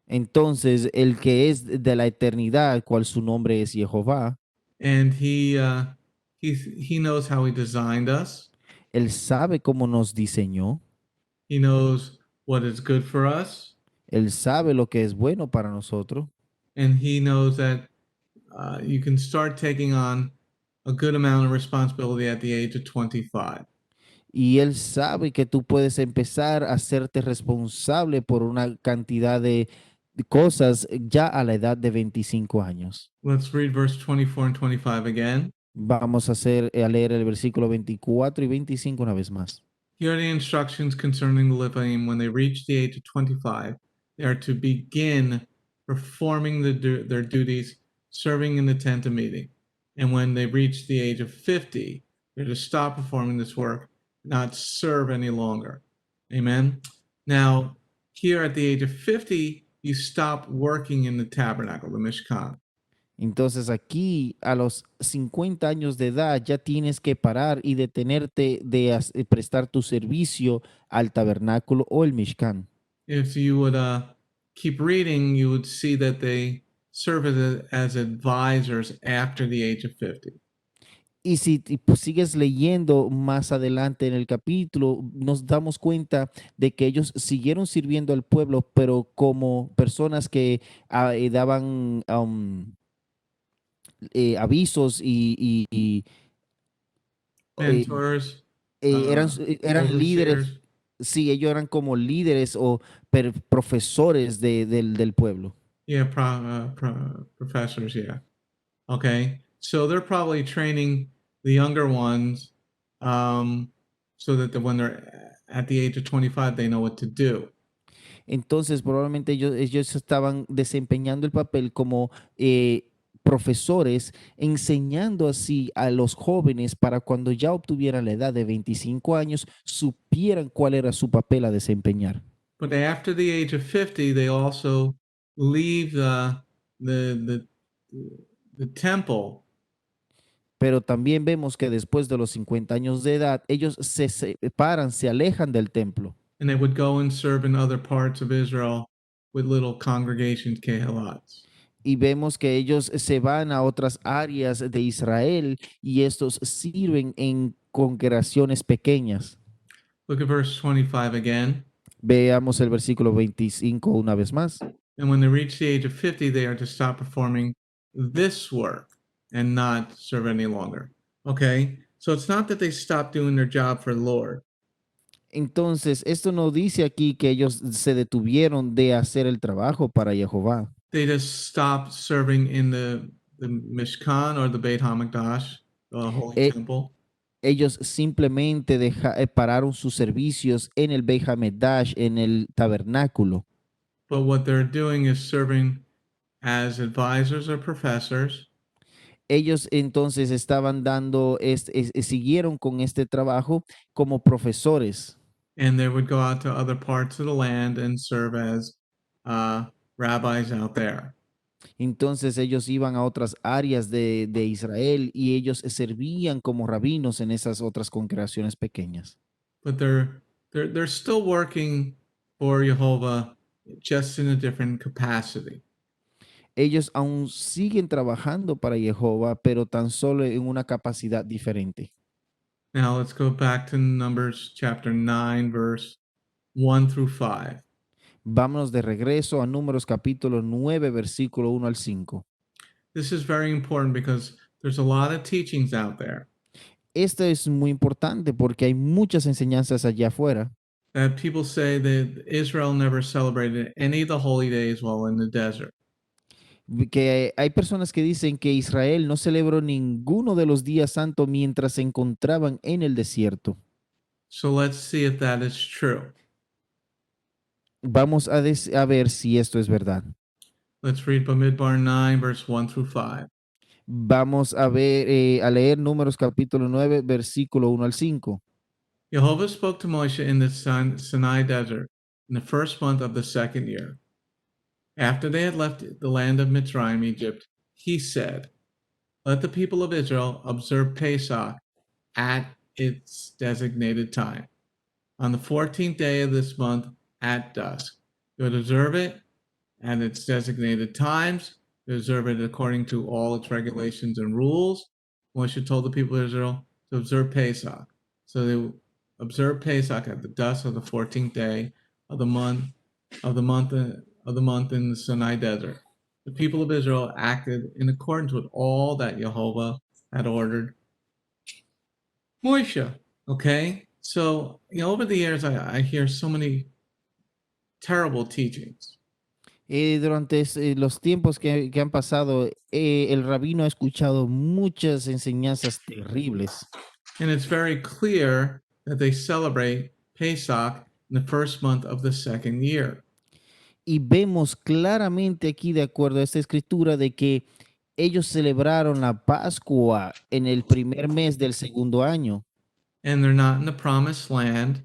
Entonces, el que es de la eternidad, cual su nombre es Jehová, and he knows how he designed us. él sabe cómo nos diseñó, He knows what is good for us, él sabe lo que es bueno para nosotros, and he knows that you can start taking on a good amount of responsibility at the age of 25. y él sabe que tú puedes empezar a hacerte responsable por una cantidad de cosas ya a la edad de 25 años. Let's read verse 24 and 25 again. Vamos a leer el versículo 24 y 25 una vez más. Here are the instructions concerning the Levites. When they reach the age of 25, they are to begin performing their duties, serving in the tent of meeting. And when they reach the age of 50, they're to stop performing this work, not serve any longer. Amen. Now, here at the age of 50, you stop working in the tabernacle, the Mishkan. Entonces aquí a los 50 años de edad ya tienes que parar y detenerte de prestar tu servicio al tabernáculo o el Mishkan. If you would keep reading, you would see that they serve as advisors after the age of 50. Y si pues, sigues leyendo más adelante en el capítulo, nos damos cuenta de que ellos siguieron sirviendo al pueblo, pero como personas que daban avisos eh, Mentors, eran, eran líderes, overseers. sí, ellos eran como líderes o profesores del pueblo. Yeah, professors. Yeah. Okay. So they're probably training the younger ones, so that when they're at the age of 25, they know what to do. Entonces, probablemente ellos estaban desempeñando el papel como profesores, enseñando así a los jóvenes para cuando ya obtuvieran la edad de 25 años, supieran cuál era su papel a desempeñar. But after the age of 50, they also leave the the temple, Pero también vemos que después de los 50 años de edad, ellos se separan, se alejan del templo. and they would go and serve in other parts of Israel with little congregations, kehalats. Y vemos que ellos se van a otras áreas de Israel y estos sirven en congregaciones pequeñas. Look at verse 25 again. Veamos el versículo 25 una vez más. And when they reach the age of 50, they are to stop performing this work and not serve any longer. Okay? So it's not that they stop doing their job for the Lord. Entonces, esto no dice aquí que ellos se detuvieron de hacer el trabajo para Jehová. They just stopped serving in the Mishkan or the Beit HaMikdash, the Holy Eh, Temple. Ellos simplemente pararon sus servicios en el Beit HaMikdash, en el tabernáculo. But what they're doing is serving as advisors or professors, Ellos entonces estaban dando, siguieron con este trabajo como profesores. and they would go out to other parts of the land and serve as rabbis out there. Entonces ellos iban a otras áreas de Israel y ellos servían como rabinos en esas otras congregaciones pequeñas. But they're still working for Jehovah, just in a different capacity. Ellos aún siguen trabajando para Jehová, pero tan solo en una capacidad diferente. Now let's go back to Numbers chapter 9, verse 1 through 5. Vámonos de regreso a Números capítulo 9, versículo 1 al 5. This is very important because there's a lot of teachings out there Esto es muy importante porque hay muchas enseñanzas allá afuera that people say that Israel never celebrated any of the holy days while in the desert. que hay personas que dicen que Israel no celebró ninguno de los días santos mientras se encontraban en el desierto. So let's see if that is true. Vamos a ver si esto es verdad. Let's read Bamidbar 9, verse 1 through 5. Vamos a ver, a leer Números capítulo 9, versículo 1 al 5. Jehovah spoke to Moshe in the Sinai desert in the first month of the second year. After they had left the land of Mitzrayim, Egypt, he said, "Let the people of Israel observe Pesach at its designated time. On the 14th day of this month at dusk, you would observe it at its designated times. You observe it according to all its regulations and rules." Moshe told the people of Israel to observe Pesach. So they observed Pesach at the dusk of the 14th day of the month in the Sinai desert. The people of Israel acted in accordance with all that Jehovah had ordered Moshe. Okay, so over the years, I hear so many terrible teachings. Durante los tiempos que han pasado, el rabino ha escuchado muchas enseñanzas terribles. And it's very clear that they celebrate Pesach in the first month of the second year. Y vemos claramente aquí, de acuerdo a esta escritura, de que ellos celebraron la Pascua en el primer mes del segundo año. And they're not in the promised land.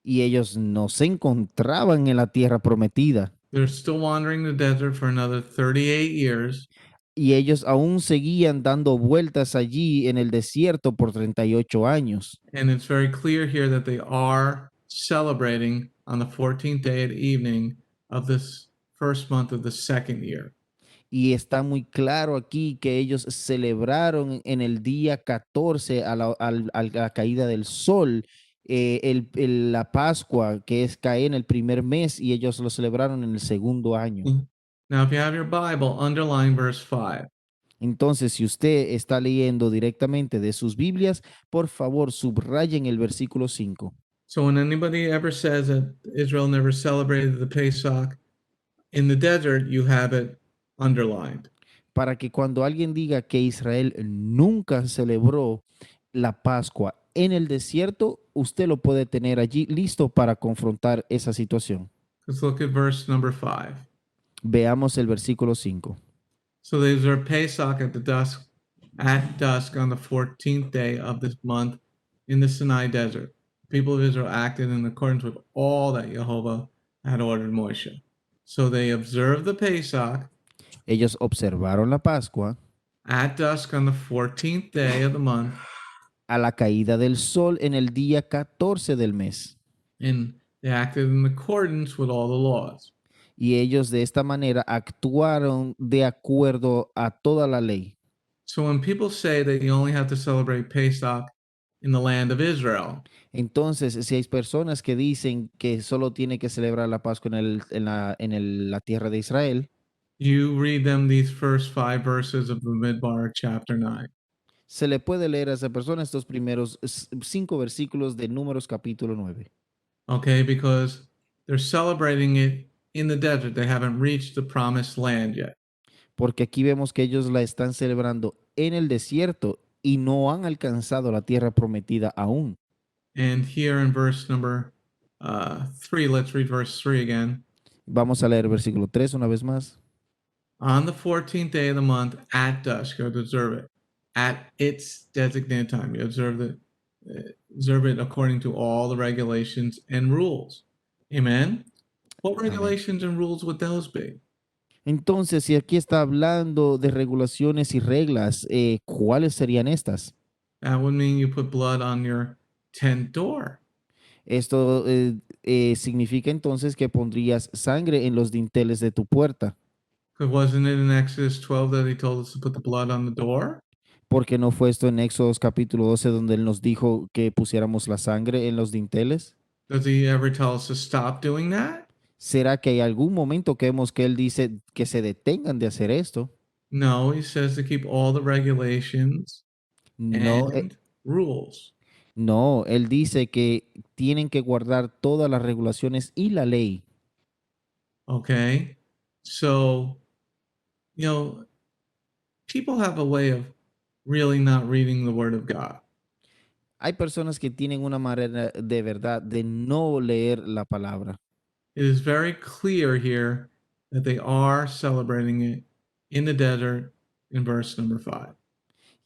Y ellos no se encontraban en la tierra prometida. They're still wandering the desert for another 38 years. Y ellos aún seguían dando vueltas allí en el desierto por 38 años. And it's very clear here that they are celebrating on the 14th day at evening of this first month of the second year. Y está muy claro aquí que ellos celebraron en el día 14 a la caída del sol, la Pascua, que cae en el primer mes, y ellos lo celebraron en el segundo año. Now, if you have your Bible, underline verse 5. Entonces, si usted está leyendo directamente de sus Biblias, por favor, subrayen el versículo 5. So when anybody ever says that Israel never celebrated the Pesach in the desert, you have it underlined. Para que cuando alguien diga que Israel nunca celebró la Pascua en el desierto, usted lo puede tener allí listo para confrontar esa situación. Let's look at verse number 5. Veamos el versículo 5. So they observed Pesach at dusk on the 14th day of this month in the Sinai desert. The people of Israel acted in accordance with all that Jehovah had ordered Moshe. So they observed the Pesach Ellos observaron la Pascua at dusk on the 14th day of the month, a la caída del sol en el día 14 del mes. and they acted in accordance with all the laws. Y ellos de esta manera actuaron de acuerdo a toda la ley. So when people say that you only have to celebrate Pesach in the land of Israel, Entonces, si hay personas que dicen que solo tiene que celebrar la Pascua en la tierra de Israel, you read them these first 5 verses of the Midbar chapter 9. se le puede leer a esa persona estos primeros 5 versículos de Números capítulo 9. Okay, because they're celebrating it in the desert. They haven't reached the promised land yet. Porque aquí vemos que ellos la están celebrando en el desierto y no han alcanzado la tierra prometida aún. And here in verse number 3, let's read verse 3 again. Vamos a leer versículo 3 una vez más. On the 14th day of the month at dusk, you have to observe it at its designated time. You observe it according to all the regulations and rules. Amen. What regulations and rules would those be? Entonces, si aquí está hablando de regulaciones y reglas, ¿cuáles serían estas? That would mean you put blood on your tent door. Esto significa entonces que pondrías sangre en los dinteles de tu puerta, Because wasn't it in Exodus 12 that he told us to put the blood on the door? porque no fue esto en Éxodo capítulo 12 donde él nos dijo que pusiéramos la sangre en los dinteles. Does he ever tell us to stop doing that? ¿Será que hay algún momento que vemos que él dice que se detengan de hacer esto? No, he says to keep all the regulations No, and rules. no, él dice que tienen que guardar todas las regulaciones y la ley. Okay. So, people have a way of really not reading the Word of God. Hay personas que tienen una manera de verdad de no leer la palabra. It is very clear here that they are celebrating it in the desert in verse number 5.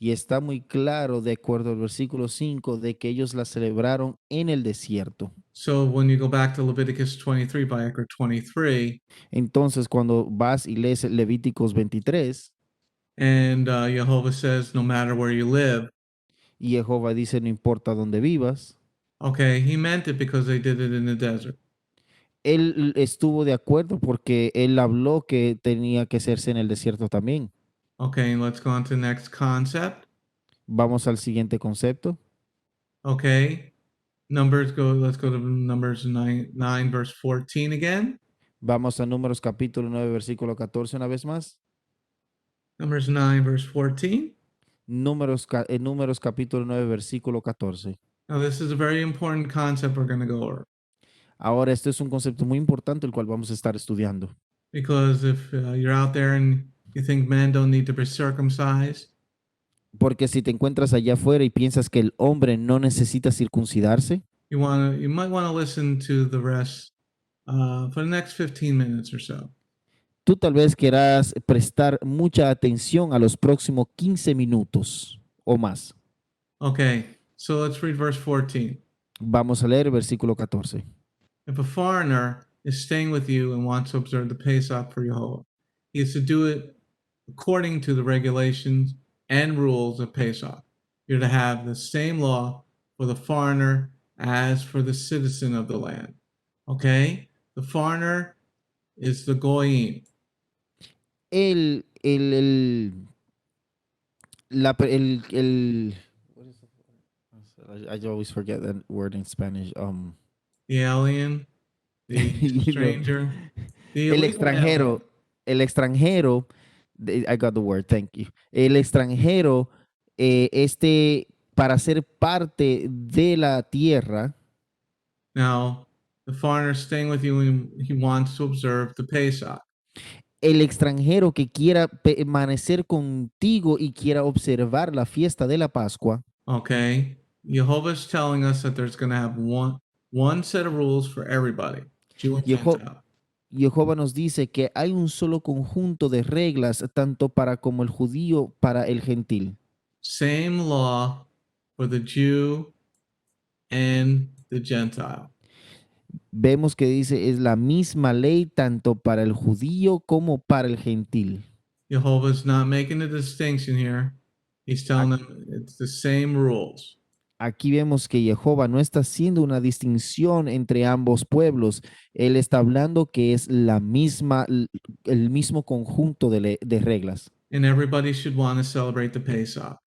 Y está muy claro, de acuerdo al versículo 5, de que ellos la celebraron en el desierto. So when you go back to Leviticus 23, Vayikra 23, Entonces, cuando vas y lees Levíticos 23, and Jehovah says, no matter where you live, y Jehová dice, no importa dónde vivas, okay, he meant it because they did it in the desert. él estuvo de acuerdo porque él habló que tenía que hacerse en el desierto también. Okay, let's go on to the next concept. Vamos al siguiente concepto. Okay, let's go to Numbers 9 verse 14 again. Vamos a Números capítulo 9, versículo 14 una vez más. Numbers 9 verse 14. Números capítulo 9, versículo 14. Now this is a very important concept we're going to go over. Ahora, este es un concepto muy importante el cual vamos a estar estudiando. Because if you're out there and you think men don't need to be circumcised, Porque si te encuentras allá afuera y piensas que el hombre no necesita circuncidarse, you might want to listen to the rest for the next 15 minutes or so. tú tal vez quieras prestar mucha atención a los próximos 15 minutos o más. Okay, so let's read verse 14. Vamos a leer el versículo 14. If a foreigner is staying with you and wants to observe the Pesach for Jehovah, he is to do it according to the regulations and rules of Pesach. You're to have the same law for the foreigner as for the citizen of the land. Okay? The foreigner is the goyim. El, el, el, la, el I always forget that word in Spanish. The alien, the You know, stranger, the el illegal extranjero, el extranjero, I got the word, thank you. El extranjero, para ser parte de la tierra, Now, the foreigner staying with you, he wants to observe the Pesach. el extranjero que quiera permanecer contigo y quiera observar la fiesta de la Pascua, Okay? Jehovah's telling us that there's going to have one set of rules for everybody, Jew and Jeho- Gentile. Jehová nos dice que hay un solo conjunto de reglas, tanto para como el judío, para el gentil. Same law for the Jew and the Gentile. Vemos que dice es la misma ley tanto para el judío como para el gentil. Jehovah's not making a distinction here. He's telling them it's the same rules. Aquí vemos que Jehová no está haciendo una distinción entre ambos pueblos. Él está hablando que es la misma, el mismo conjunto de reglas. And everybody should want to celebrate the Pesach.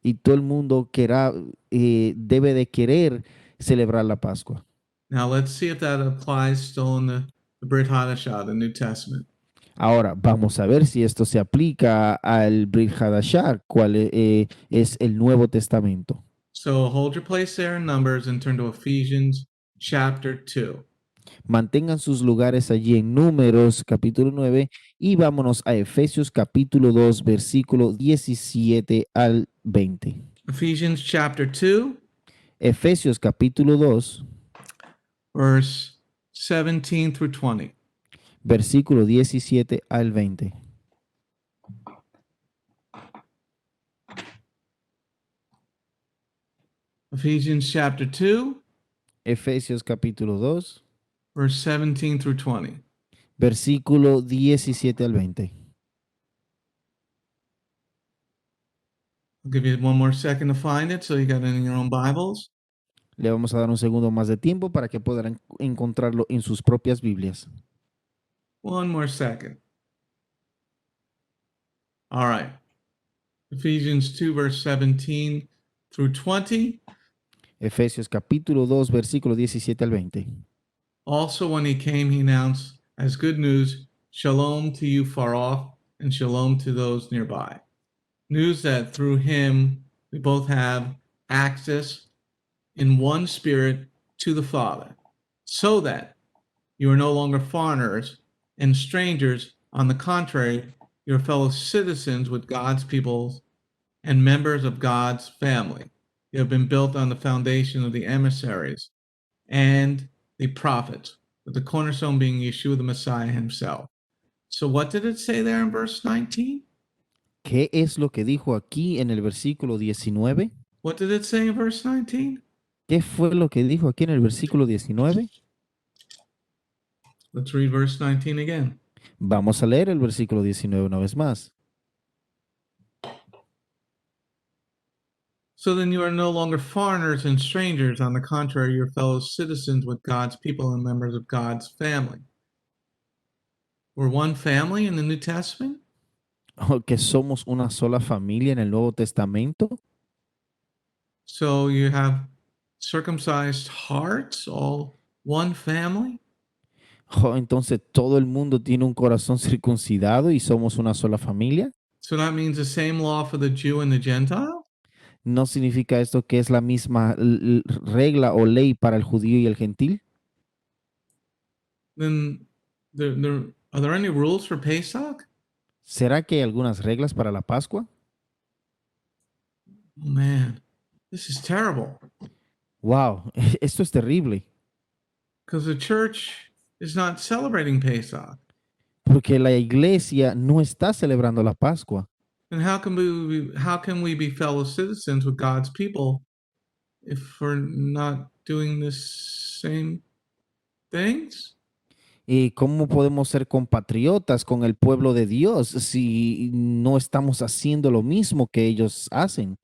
Y todo el mundo debe de querer celebrar la Pascua. Now let's see if that applies still in the Brit Hadashah, the New Testament. Ahora, vamos a ver si esto se aplica al Brit Hadashah, cuál es el Nuevo Testamento. So hold your place there in Numbers and turn to Ephesians chapter 2. Mantengan sus lugares allí en Números capítulo 9 y vámonos a Efesios capítulo 2, versículo 17 al 20. Ephesians chapter 2, Efesios capítulo 2, verse 17 through 20. versículo 17 al 20. Ephesians chapter 2, Efesios capítulo 2, verse 17 through 20. versículo 17 al 20. I'll give you one more second to find it so you got it in your own Bibles. Le vamos a dar un segundo más de tiempo para que puedan encontrarlo en sus propias Biblias. One more second. All right. Ephesians 2, verse 17 through 20. Efesios capítulo 2, versículo 17 al 20. Also, when he came, he announced as good news, shalom to you far off, and shalom to those nearby. News that through him we both have access in one spirit to the Father, so that you are no longer foreigners and strangers. On the contrary, you're fellow citizens with God's people and members of God's family. You have been built on the foundation of the emissaries and the prophets, with the cornerstone being Yeshua the Messiah himself. So what did it say there in verse 19? ¿Qué es lo que dijo aquí en el versículo 19? What did it say in verse 19? ¿Qué fue lo que dijo aquí en el versículo 19? Let's read verse 19 again. Vamos a leer el versículo 19 una vez más. So then you are no longer foreigners and strangers. On the contrary, you're fellow citizens with God's people and members of God's family. We're one family in the New Testament. Que somos una sola familia en el Nuevo Testamento. So you have circumcised hearts, all one family. Entonces todo el mundo tiene un corazón circuncidado y somos una sola familia. So that means the same law for the Jew and the Gentile. ¿No significa esto que es la misma regla o ley para el judío y el gentil? Then are there any rules for Pesach? ¿Será que hay algunas reglas para la Pascua? Oh man, this is terrible. Wow, esto es terrible. Because the church is not celebrating Pesach. Porque la iglesia no está celebrando la Pascua. And how can we be fellow citizens with God's people if we're not doing the same things? ¿Cómo podemos ser compatriotas con el pueblo de Dios si no estamos haciendo lo mismo que ellos hacen?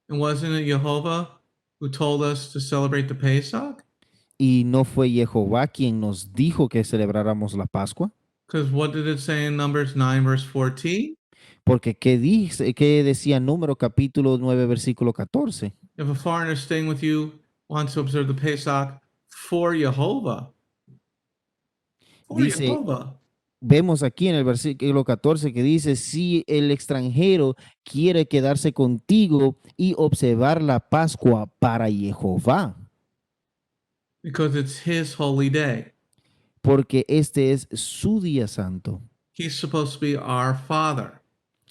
And wasn't it Jehovah who told us to celebrate the Pesach? ¿Y no fue Jehová quien nos dijo que celebráramos la Pascua? Because what did it say in Numbers 9, verse 14? Porque ¿qué decía Número capítulo 9, versículo 14? If a foreigner staying with you wants to observe the Pesach for Jehovah, for Dice, Jehovah, vemos aquí en el versículo 14 que dice, si el extranjero quiere quedarse contigo y observar la Pascua para Jehová, because it's his holy day. porque este es su día santo. He's supposed to be our Father.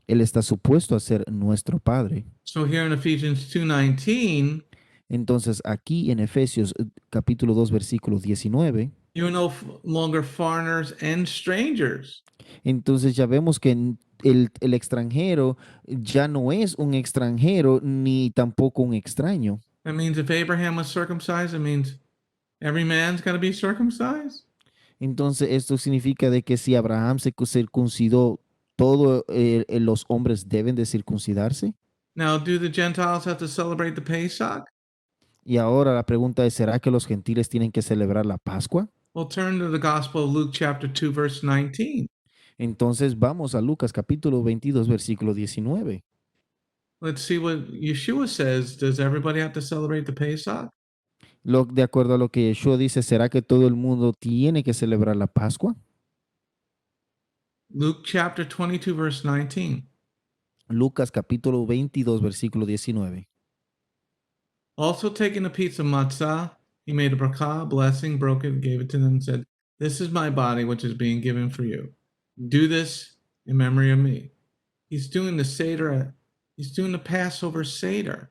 Él está supuesto a ser nuestro Padre. So here in Ephesians 2:19, Entonces aquí en Efesios capítulo 2 versículo 19, you're no longer foreigners and strangers. entonces ya vemos que el extranjero ya no es un extranjero ni tampoco un extraño. That means if Abraham was circumcised, it means every man's got to be circumcised. Entonces esto significa de que si Abraham se circuncidó, todos los hombres deben de circuncidarse. Now, do the Gentiles have to celebrate the Pesach? Y ahora la pregunta es, ¿será que los gentiles tienen que celebrar la Pascua? Well, turn to the Gospel of Luke, chapter 2, verse 19. Entonces vamos a Lucas capítulo 22 versículo 19. Let's see what Yeshua says. Does everybody have to celebrate the Pesach? De acuerdo a lo que Yeshua dice, ¿será que todo el mundo tiene que celebrar la Pascua? Luke chapter 22, verse 19. Lucas capítulo 22 versículo 19. Also taking a piece of matzah, he made a bracha, blessing, broke it, gave it to them, and said, "This is my body, which is being given for you. Do this in memory of me." He's doing the Seder, he's doing the Passover Seder.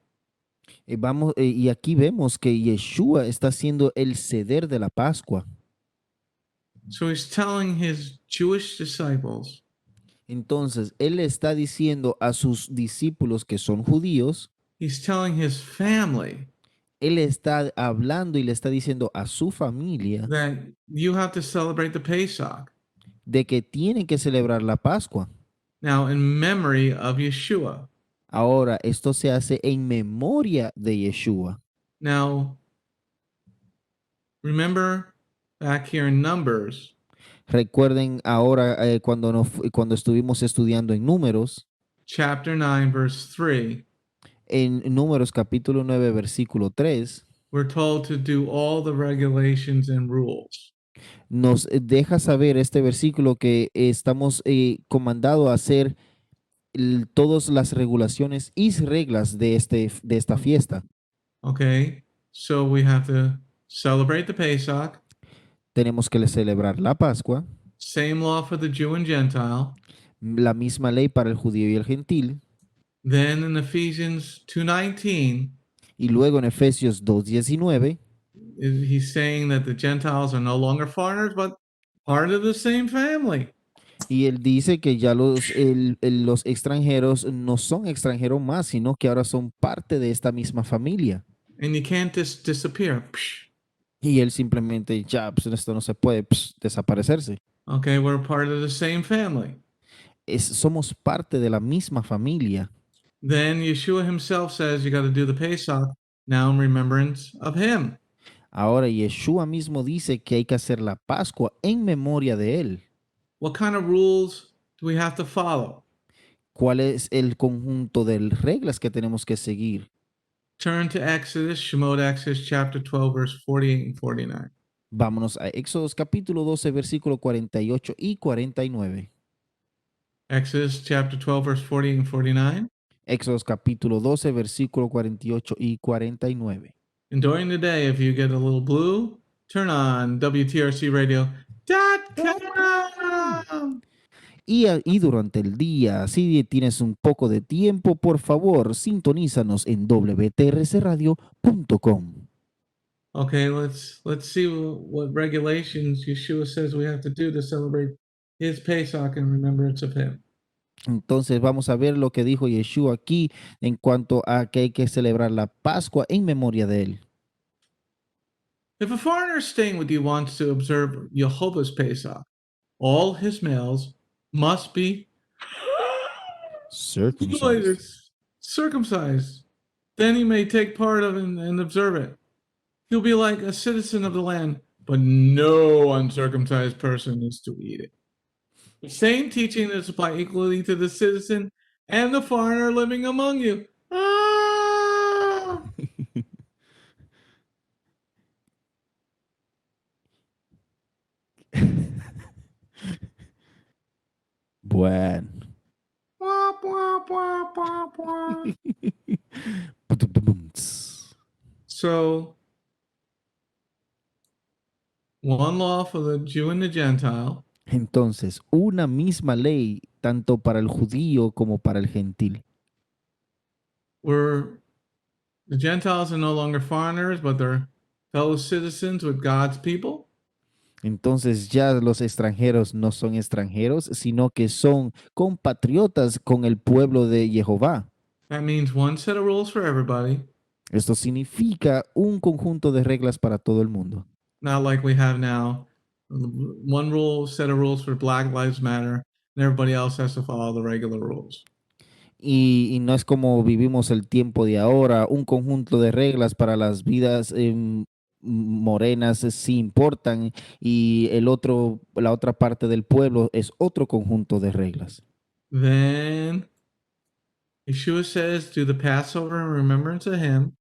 Y aquí vemos que Yeshua está haciendo el ceder de la Pascua. So he's telling his Jewish disciples, Entonces, él le está diciendo a sus discípulos que son judíos, he's telling his family él está hablando y le está diciendo a su familia that you have to celebrate the Pesach. de que tienen que celebrar la Pascua. Now, in memory of Yeshua. Ahora, esto se hace en memoria de Yeshua. Now, remember back here in Numbers, Recuerden ahora cuando estuvimos estudiando en Números, chapter 9, verse 3, en Números capítulo 9, versículo 3, we're told to do all the regulations and rules. nos deja saber este versículo que estamos comandados a hacer todas las regulaciones y reglas de esta fiesta. Okay, so we have to celebrate the Pesach, Tenemos que celebrar la Pascua, same law for the Jew and Gentile. la misma ley para el judío y el gentil. Then in Ephesians 2:19, Y luego en Efesios 2:19, he's saying that the Gentiles are no longer foreigners, but part of the same family. y él dice que ya los extranjeros no son extranjeros más, sino que ahora son parte de esta misma familia. And you can't just disappear. Y él simplemente, ya, pues esto no se puede desaparecerse. Okay, we're part of the same family. Somos parte de la misma familia. Then Yeshua himself says you got to do the Pesach now in remembrance of him. Ahora Yeshua mismo dice que hay que hacer la Pascua en memoria de él. What kind of rules do we have to follow? ¿Cuál es el conjunto de reglas que tenemos que seguir? Turn to Exodus, Shemot Exodus chapter 12, verse 48 and 49. Vámonos a Éxodo capítulo 12, versículo 48 y 49. Exodus chapter 12, verse 48 and 49. Éxodo capítulo 12, versículo 48 y 49. And during the day, if you get a little blue, turn on WTRCradio.com. Y durante el día, si tienes un poco de tiempo, por favor, sintonízanos en wtrcradio.com. Okay, let's see what regulations Yeshua says we have to do to celebrate his Pesach in remembrance of him. Entonces vamos a ver lo que dijo Yeshua aquí en cuanto a que hay que celebrar la Pascua en memoria de él. If a foreigner staying with you wants to observe Jehovah's Pesach, all his males must be circumcised. Then he may take part of it and observe it. He'll be like a citizen of the land, but no uncircumcised person is to eat it. The same teaching is applied equally to the citizen and the foreigner living among you. Ah! Bueno. Wah, wah, wah, wah, wah. So, one law for the Jew and the Gentile, Entonces, una misma ley tanto para el judío como para el gentil. where the Gentiles are no longer foreigners, but they're fellow citizens with God's people. Entonces ya los extranjeros no son extranjeros, sino que son compatriotas con el pueblo de Jehová. That means one set of rules for everybody, Esto significa un conjunto de reglas para todo el mundo. not like we have now. One rule, set of rules for Black Lives Matter, and everybody else has to follow the regular rules. Y no es como vivimos el tiempo de ahora, un conjunto de reglas para las vidas morenas sí importan y la otra parte del pueblo es otro conjunto de reglas. Then Yeshua says, do the Passover in remembrance of him.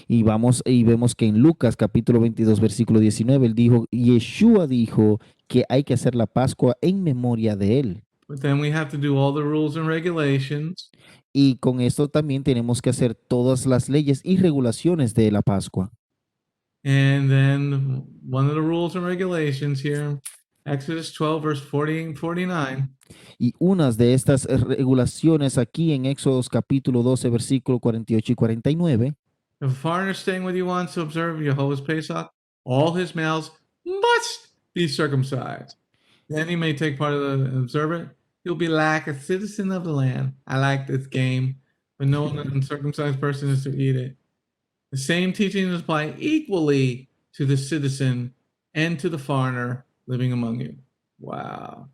Y vemos que en Lucas capítulo 22 versículo 19 Yeshua dijo que hay que hacer la Pascua en memoria de él. But then we have to do all the rules and regulations. Y con esto también tenemos que hacer todas las leyes y regulaciones de la Pascua. And then one of the rules and regulations here, Exodus 12, verse 40 and 49. Y unas de estas regulaciones aquí en Éxodos capítulo 12 versículo 48 y 49. If a foreigner staying with you wants to observe Jehovah's Pesach, all his males must be circumcised. Then he may take part of the observant. He'll be like a citizen of the land. I like this game, but no uncircumcised person is to eat it. The same teaching is applied equally to the citizen and to the foreigner living among you. Wow.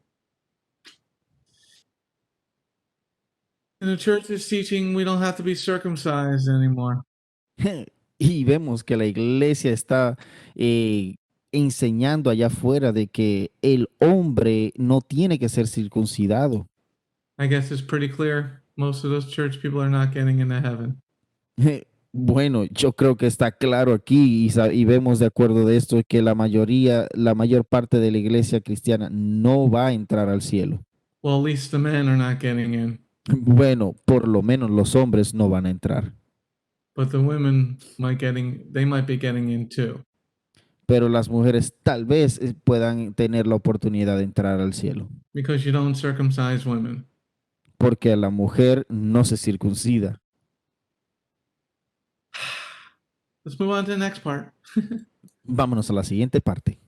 And the church is teaching we don't have to be circumcised anymore. Y vemos que la iglesia está enseñando allá afuera de que el hombre no tiene que ser circuncidado. I guess it's pretty clear. Most of those church people are not getting into heaven. Bueno, yo creo que está claro aquí y vemos de acuerdo de esto que la mayor parte de la iglesia cristiana no va a entrar al cielo. Well, at least the men are not getting in, Bueno, por lo menos los hombres no van a entrar, but the women might be getting in too. pero las mujeres tal vez puedan tener la oportunidad de entrar al cielo, Because you don't circumcise women. porque la mujer no se circuncida. Let's move on to the next part. Vámonos a la siguiente parte.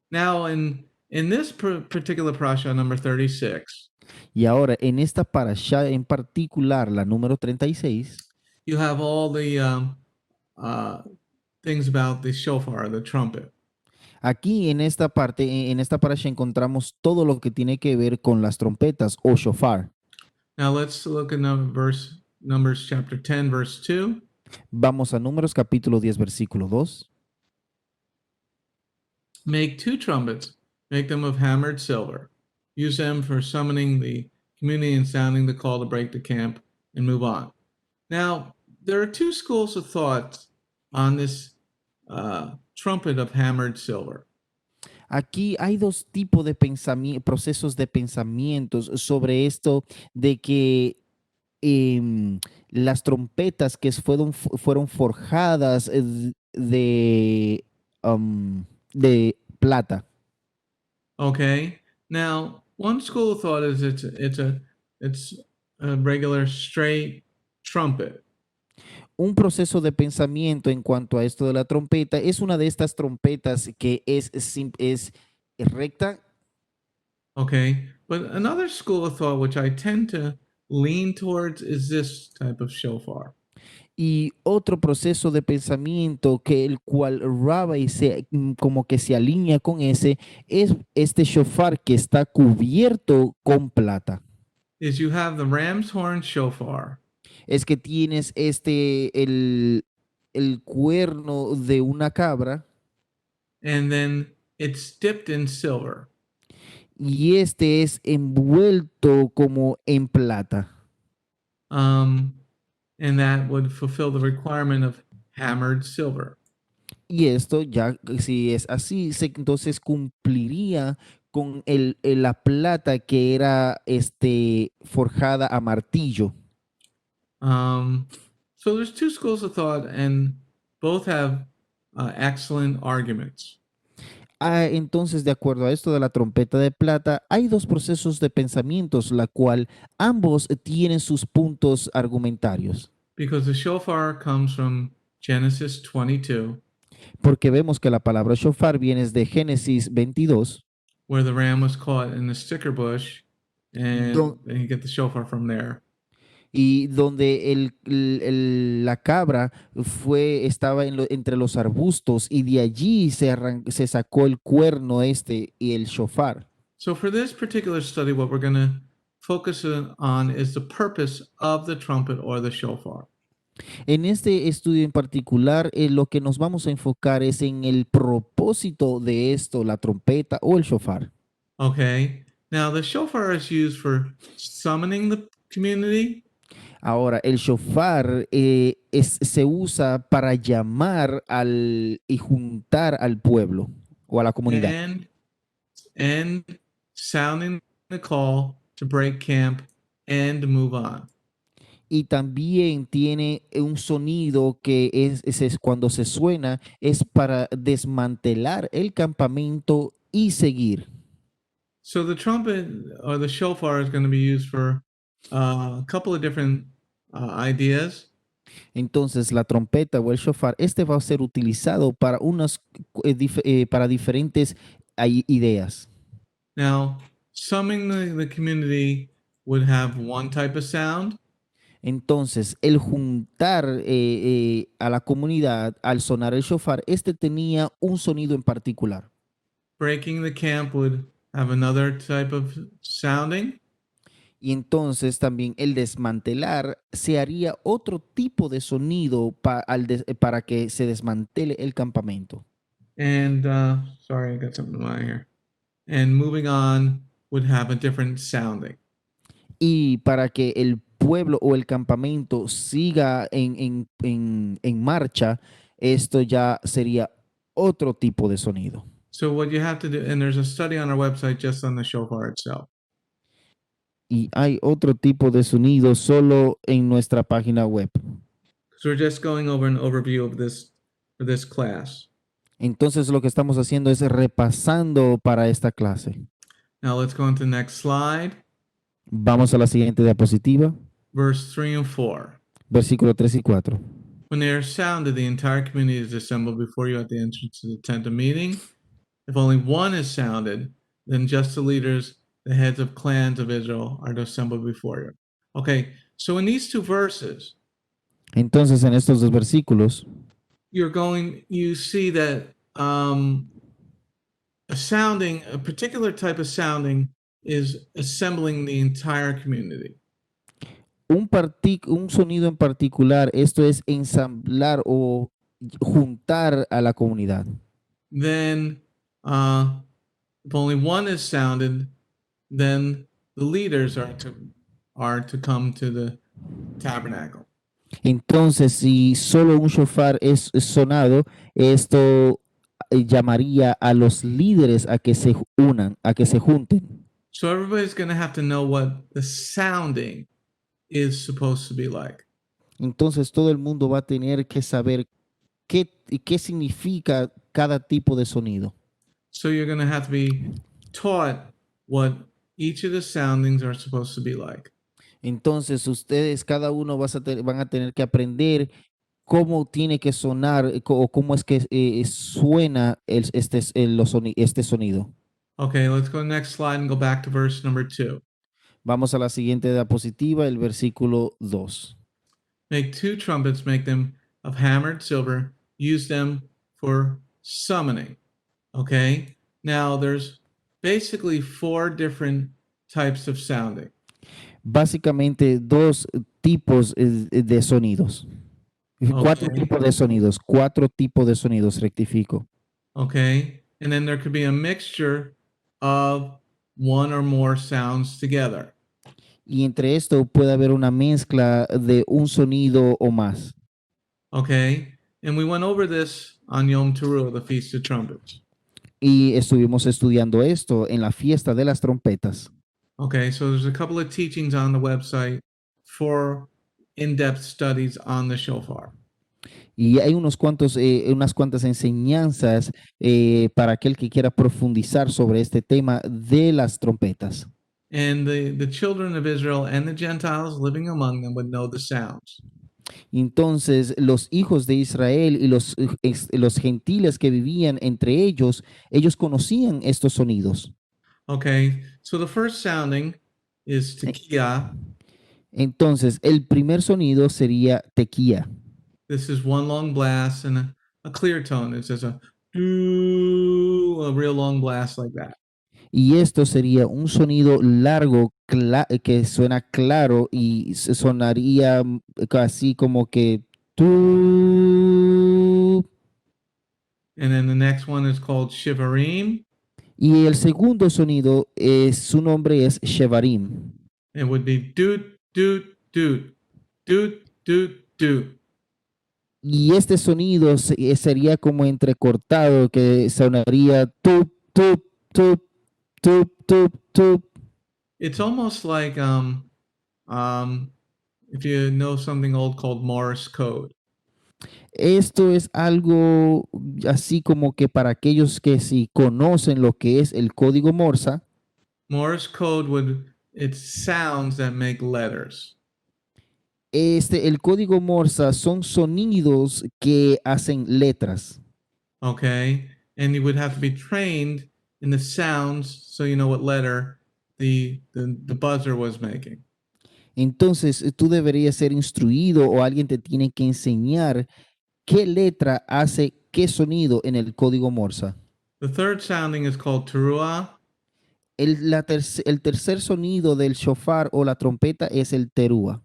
Now, in this particular parasha, number 36, Y ahora en esta parashá en particular, la número 36, you have all the things about the shofar, the trumpet. aquí en esta parte, en esta parashá encontramos todo lo que tiene que ver con las trompetas o shofar. Now, let's look at Numbers chapter 10, verse 2. Vamos a Números capítulo 10, versículo 2. Make 2 trumpets, make them of hammered silver. Use them for summoning the community and sounding the call to break the camp and move on. Now, there are 2 schools of thought on this trumpet of hammered silver. Aquí hay dos tipos de procesos de pensamientos sobre esto de que las trompetas que fueron forjadas de plata. Okay. Now, one school of thought is it's a regular straight trumpet. Un proceso de pensamiento en cuanto a esto de la trompeta es una de estas trompetas que es recta. Okay. But another school of thought, which I tend to lean towards, is this type of shofar. Y otro proceso de pensamiento que el cual Rabbi como que se alinea con ese es este shofar que está cubierto con plata. is you have the ram's horn shofar, Es que tienes el cuerno de una cabra and then it's dipped in silver. y este es envuelto como en plata. And that would fulfill the requirement of hammered silver. Y esto ya, si es así, entonces cumpliría con la plata que era forjada a martillo. So there's two schools of thought, and both have excellent arguments. Entonces, de acuerdo a esto de la trompeta de plata, hay dos procesos de pensamientos, la cual ambos tienen sus puntos argumentarios, Because the shofar comes from Genesis 22, porque vemos que la palabra shofar viene de Génesis 22, where the ram was caught in the sticker bush, and Don't- then you get the shofar from there. y donde la cabra estaba entre los arbustos y de allí se sacó el cuerno y el shofar. So for this particular study, what we're going to focus on is the purpose of the trumpet or the shofar. En este estudio en particular, lo que nos vamos a enfocar es en el propósito de esto, la trompeta o el shofar. Okay. Now the shofar is used for summoning the community. Ahora, el shofar se usa para llamar y juntar al pueblo o a la comunidad. And sounding the call to break camp and move on. Y también tiene un sonido que es cuando se suena, es para desmantelar el campamento y seguir. So the trumpet or the shofar is going to be used for a couple of different ideas. Entonces, la trompeta o el shofar, va a ser utilizado para para diferentes ideas. Now, summoning the community would have one type of sound. Entonces, el juntar a la comunidad al sonar el shofar, tenía un sonido en particular. Breaking the camp would have another type of sounding. Y entonces también el desmantelar se haría otro tipo de sonido para que se desmantele el campamento. And sorry, I got something in my here. And moving on would have a different sounding. Y para que el pueblo o el campamento siga en marcha, esto ya sería otro tipo de sonido. So what you have to do, and there's a study on our website just on the shofar itself. Y hay otro tipo de sonido solo en nuestra página web. So we're just going over an overview of this for this class. Entonces lo que estamos haciendo es repasando para esta clase. Now let's go on to the next slide, Vamos a la siguiente diapositiva, verse 3 and 4. versículo 3 y 4. When they are sounded, the entire community is assembled before you at the entrance to the tent of meeting. If only one is sounded, then just the leaders, the heads of clans of Israel, are to assemble before you. Okay, so in these two verses, Entonces en estos dos versículos you see that a particular type of sounding is assembling the entire community. un sonido en particular, esto es ensamblar o juntar a la comunidad. Then, if only one is sounded, then the leaders are to come to the tabernacle. Entonces, si solo un shofar es sonado, esto llamaría a los líderes a que se unan, a que se junten. So everybody's going to have to know what the sounding is supposed to be like. Entonces, todo el mundo va a tener que saber qué significa cada tipo de sonido. So you're going to have to be taught what each of the soundings are supposed to be like. Entonces, ustedes, cada uno van a tener que aprender cómo tiene que sonar o cómo es que suena este sonido. Okay, let's go to the next slide and go back to verse number 2. Vamos a la siguiente diapositiva, el versículo 2. Make 2 trumpets, make them of hammered silver, use them for summoning. Okay? Now there's basically 4 different types of sounding. Básicamente dos tipos de sonidos. Cuatro Okay. tipos de sonidos. Cuatro tipos de sonidos, rectifico. Okay? And then there could be a mixture of one or more sounds together. Y entre esto puede haber una mezcla de un sonido o más. Okay? And we went over this on Yom Teruah, the Feast of Trumpets. Y estuvimos estudiando esto en la fiesta de las trompetas. Okay, so there's a couple of teachings on the website for in-depth studies on the shofar. Y hay unas cuantas enseñanzas para aquel que quiera profundizar sobre este tema de las trompetas. And the children of Israel and the Gentiles living among them would know the sounds. Entonces, los hijos de Israel y los gentiles que vivían entre ellos, ellos conocían estos sonidos. Okay, so the first sounding is tekiah. Entonces, el primer sonido sería tequía. This is one long blast and a clear tone. It's just a doo, a real long blast like that. Y esto sería un sonido largo que suena claro y sonaría casi como que tú. And then the next one is called shivarim. Y el segundo sonido, su nombre es Shevarim. It would be doot, doot, doot, doot, doot, doot. Y este sonido sería como entrecortado, que sonaría tup, tup, tup, tup, tup, tup. It's almost like if you know something old called Morse code. Esto es algo así como que para aquellos que sí conocen lo que es el código Morse. Morse code it's sounds that make letters. El código Morse son sonidos que hacen letras. Okay, and you would have to be trained in the sounds so you know what letter the buzzer was making. Entonces tú deberías ser instruido o alguien te tiene que enseñar qué letra hace qué sonido en el código Morse. The third sounding is called teruah. El tercer sonido del shofar o la trompeta es el terúa.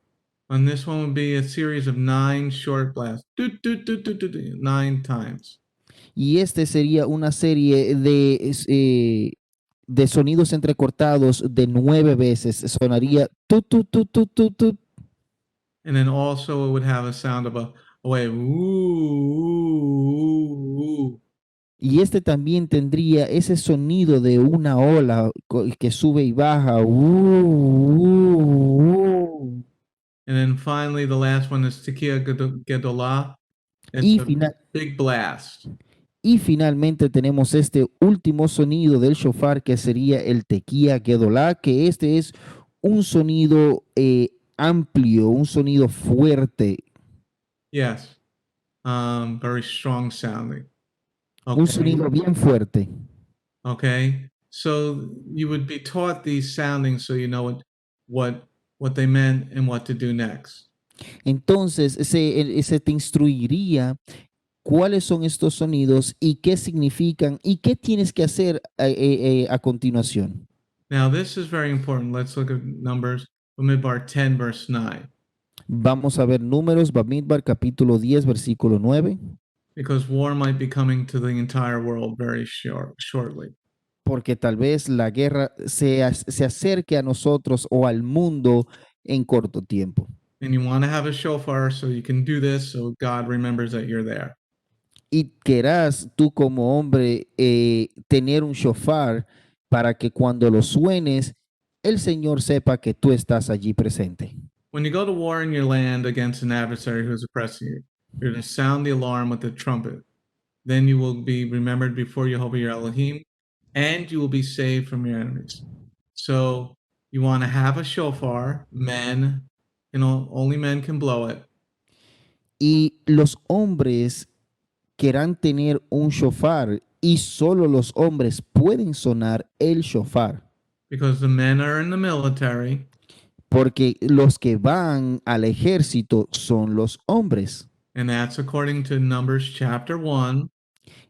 And this one would be a series of 9 short blasts, doot, doot, doot, doot, doot, doot, 9 times. Y este sería una serie de sonidos entrecortados de 9 veces. Sonaría tu, tu, tu, tu, tu, tu. And then also it would have a sound of a wave, ooh. Y este también tendría ese sonido de una ola que sube y baja. And then finally, the last one is Tekiah Gedolah. It's a big blast. Y finalmente tenemos este último sonido del shofar que sería el Tekiah Gedolah, que este es un sonido amplio, un sonido fuerte. Yes, very strong sounding. Un sonido bien fuerte. Okay, so you would be taught these soundings so you know what they meant and what to do next. Entonces, se te instruiría cuáles son estos sonidos y qué significan y qué tienes que hacer a continuación. Now, this is very important. Let's look at Numbers, Bamidbar 10, verse 9. Vamos a ver Números, Bamidbar, capítulo 10, versículo 9. Because war might be coming to the entire world very shortly. Porque tal vez la guerra se acerque a nosotros o al mundo en corto tiempo. And you want to have a shofar so you can do this so God remembers that you're there. Y querrás tú como hombre tener un shofar para que cuando lo suenes, el Señor sepa que tú estás allí presente. When you go to war in your land against an adversary who's oppressing you, you're to sound the alarm with the trumpet. Then you will be remembered before Jehovah your Elohim, and you will be saved from your enemies. So you want to have a shofar, men, only men can blow it. Y los hombres querrán tener un shofar y solo los hombres pueden sonar el shofar. Because the men are in the military. porque los que van al ejército son los hombres. And that's according to Numbers chapter 1.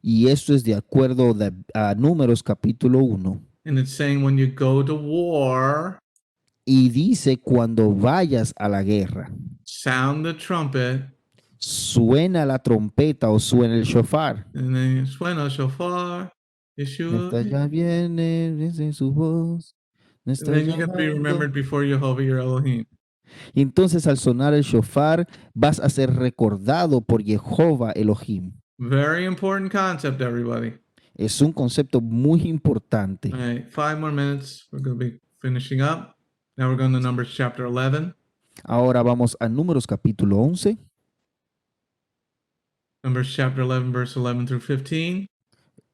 Y esto es de acuerdo a Números capítulo 1. And it's saying when you go to war, Y dice, cuando vayas a la guerra, sound the trumpet, suena la trompeta o suena el shofar. and then suena shofar, Yeshua. Esta ya viene, dice su voz. And then you have to be remembered before Jehovah your Elohim. Y entonces al sonar el shofar vas a ser recordado por Jehová Elohim. Very important concept, everybody. Es un concepto muy importante. All right, 5 more minutes. We're going to be finishing up. Now we're going to Numbers chapter 11. Ahora vamos a Números capítulo 11. Numbers chapter 11, verse 11 through 15.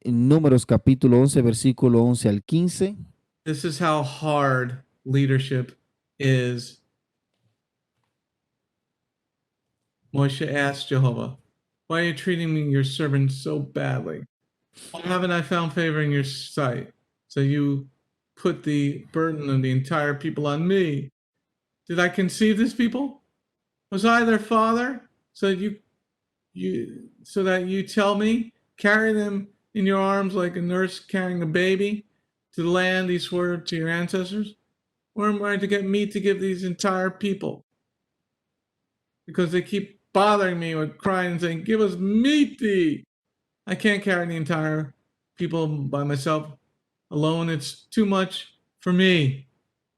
Números capítulo 11, versículo 11 al 15. This is how hard leadership is. Moshe asked Jehovah, "Why are you treating me, your servant, so badly? Why haven't I found favor in your sight? So you put the burden of the entire people on me. Did I conceive this people? Was I their father? So that you tell me, carry them in your arms like a nurse carrying a baby to the land he swore to your ancestors? Where am I to get meat to give these entire people? Because they keep bothering me with crying and saying, 'Give us meat to eat.' I can't carry the entire people by myself alone. It's too much for me.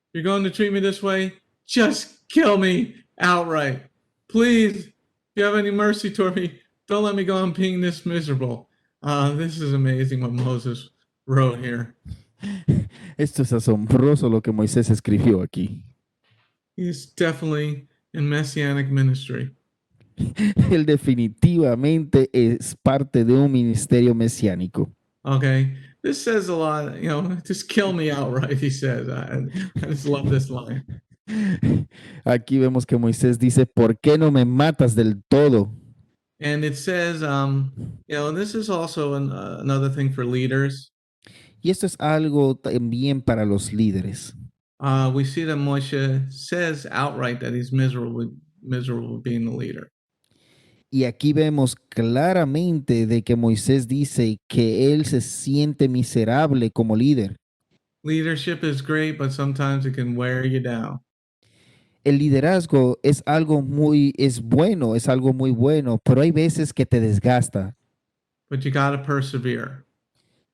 If you're going to treat me this way, just kill me outright. Please, if you have any mercy toward me, don't let me go on being this miserable." This is amazing what Moses wrote here. Esto es asombroso lo que Moisés escribió aquí. He's definitely in messianic ministry. Él definitivamente es parte de un ministerio mesiánico. Okay, this says a lot. Just kill me outright, he says. I just love this line. Aquí vemos que Moisés dice, ¿por qué no me matas del todo? And it says, this is also another thing for leaders. Y esto es algo también para los líderes. We see that Moshe says outright that he's miserable being the leader. Y aquí vemos claramente de que Moisés dice que él se siente miserable como líder. Leadership is great, but sometimes it can wear you down. El liderazgo es algo muy bueno, pero hay veces que te desgasta, But you got to persevere.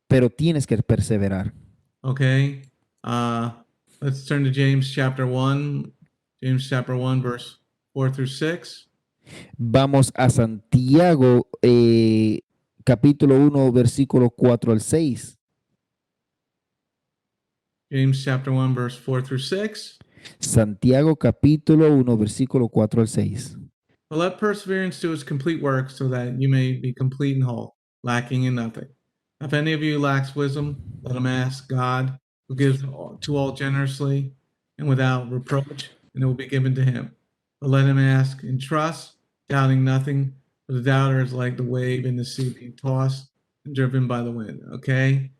pero tienes que perseverar. Okay, let's turn to James chapter 1. James chapter 1, verse 4 through 6. Vamos a Santiago, capítulo 1, versículo 4 al 6. James chapter 1, verse 4 through 6. Santiago, capítulo 1, versículo 4 al 6. But let perseverance do its complete work, so that you may be complete and whole, lacking in nothing. If any of you lacks wisdom, let him ask God, who gives to all generously and without reproach, and it will be given to him. But let him ask in trust, doubting nothing, for the doubter is like the wave in the sea being tossed and driven by the wind. Okay?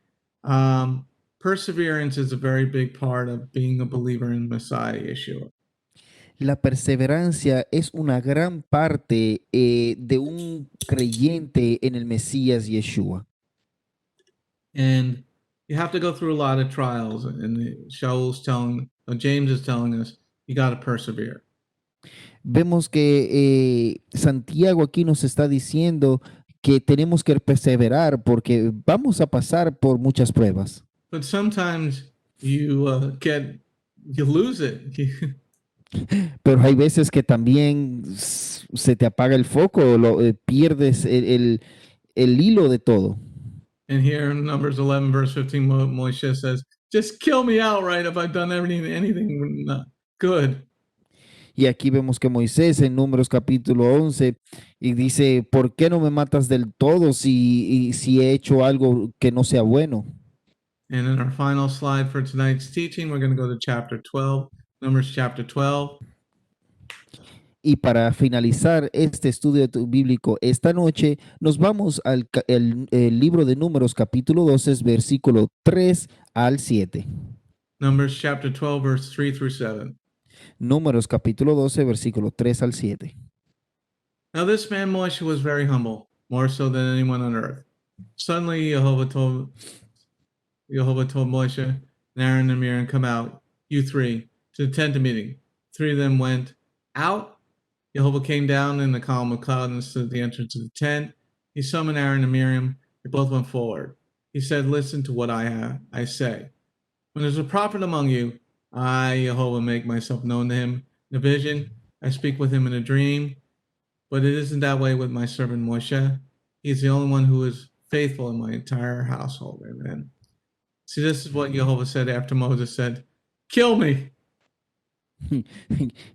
Perseverance is a very big part of being a believer in Messiah Yeshua. La perseverancia es una gran parte de un creyente en el Mesías Yeshua. And you have to go through a lot of trials. And James is telling us, you got to persevere. Vemos que Santiago aquí nos está diciendo que tenemos que perseverar porque vamos a pasar por muchas pruebas. But sometimes you lose it. Pero hay veces que también se te apaga el foco, pierdes el hilo de todo. And here in Numbers 11, verse 15, Moshe says, "Just kill me outright if I've done anything not good." Y aquí vemos que Moisés en Números capítulo 11 y dice, ¿por qué no me matas del todo si he hecho algo que no sea bueno? And in our final slide for tonight's teaching, we're going to go to chapter 12, Numbers chapter 12. Y para finalizar este estudio bíblico esta noche, nos vamos al el libro de Números capítulo 12, versículo 3 al 7. Numbers chapter 12, verse 3 through 7. Números capítulo 12, versículo 3 al 7. Now this man Moshe was very humble, more so than anyone on earth. Suddenly Jehovah told Moshe and Aaron and Miriam, come out, you three, to the tent of meeting. Three of them went out. Jehovah came down in the column of cloud and stood at the entrance of the tent. He summoned Aaron and Miriam. They both went forward. He said, listen to what I say. When there's a prophet among you, I, Jehovah, make myself known to him in a vision. I speak with him in a dream. But it isn't that way with my servant Moshe. He's the only one who is faithful in my entire household. Amen. See, this is what Jehovah said after Moses said, kill me.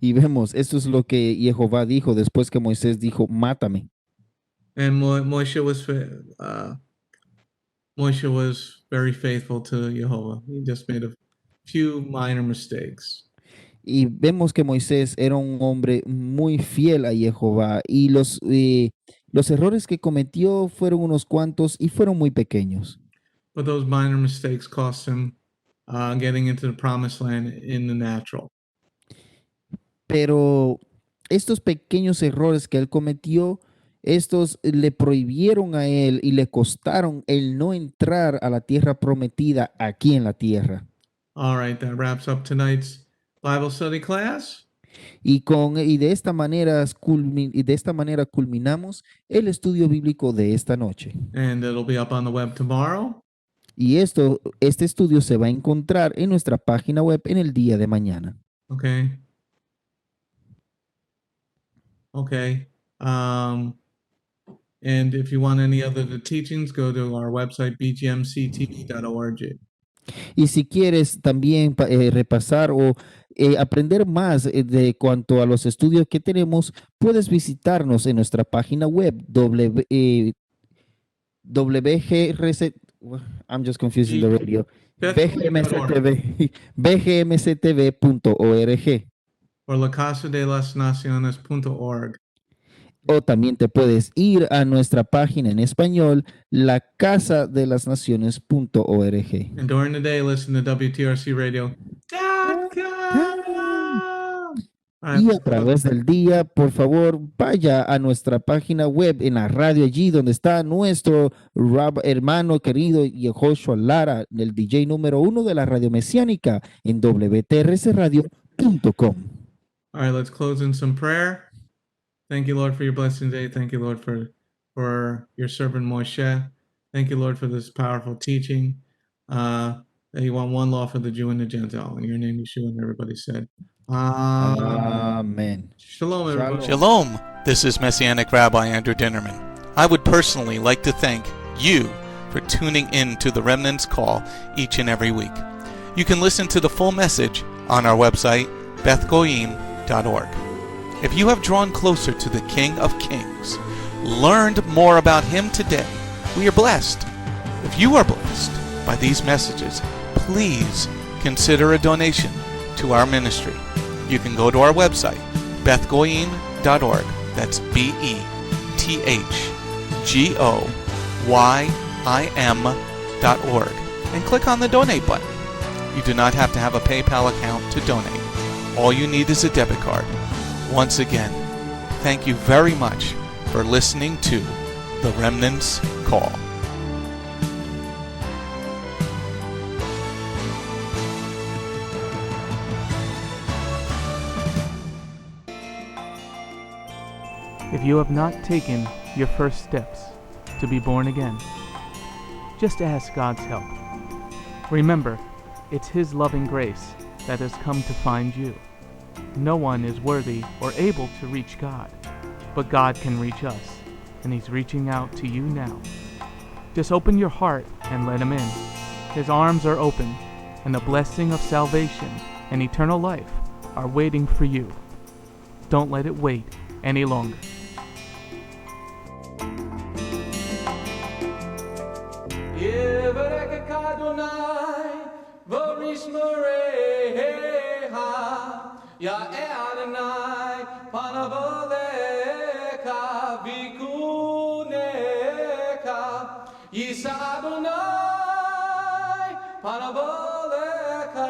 Y vemos, esto es lo que Jehová dijo después que Moisés dijo, mátame. And Moshe was very faithful to Jehovah. He just made a few minor mistakes. Y vemos que Moisés era un hombre muy fiel a Jehová y los errores que cometió fueron unos cuantos y fueron muy pequeños. But those minor mistakes cost him getting into the promised land in the natural. Pero estos pequeños errores que él cometió, estos le prohibieron a él y le costaron el no entrar a la tierra prometida aquí en la tierra. All right, that wraps up tonight's Bible study class. Y de esta manera culminamos el estudio bíblico de esta noche. And it'll be up on the web tomorrow. Y este estudio se va a encontrar en nuestra página web en el día de mañana. Okay. And if you want any other of the teachings, go to our website, bgmctv.org. Y si quieres también repasar o aprender más de cuanto a los estudios que tenemos, puedes visitarnos en nuestra página web WGRC. I'm just confusing the radio. BGMCTV.org. Or lacasadelasnaciones.org. O también te puedes ir a nuestra página en español, lacasadelasnaciones.org. And during the day, listen to WTRCradio.com. Y a través del día, por favor, vaya a nuestra página web en la radio allí donde está nuestro hermano querido Yehoshua Lara, el DJ número 1 de la radio mesiánica en WTRCradio.com. All right, let's close in some prayer. Thank you, Lord, for your blessing today. Thank you, Lord, for your servant Moshe. Thank you, Lord, for this powerful teaching. That you want one law for the Jew and the Gentile. In your name, Yeshua, and everybody said, Amen. Shalom, everybody. Shalom. This is Messianic Rabbi Andrew Dinnerman. I would personally like to thank you for tuning in to the Remnant's Call each and every week. You can listen to the full message on our website, bethgoyim.org. If you have drawn closer to the King of Kings, learned more about him today, we are blessed. If you are blessed by these messages, please consider a donation to our ministry. You can go to our website, bethgoyim.org. That's BETHGOYIM.org. And click on the donate button. You do not have to have a PayPal account to donate. All you need is a debit card. Once again, thank you very much for listening to The Remnant's Call. If you have not taken your first steps to be born again, just ask God's help. Remember, it's His loving grace that has come to find you. No one is worthy or able to reach God, but God can reach us, and He's reaching out to you now. Just open your heart and let Him in. His arms are open, and the blessing of salvation and eternal life are waiting for you. Don't let it wait any longer. Ya Adonai, panavoleka, vikuneka, Yisa Adonai, panavoleka,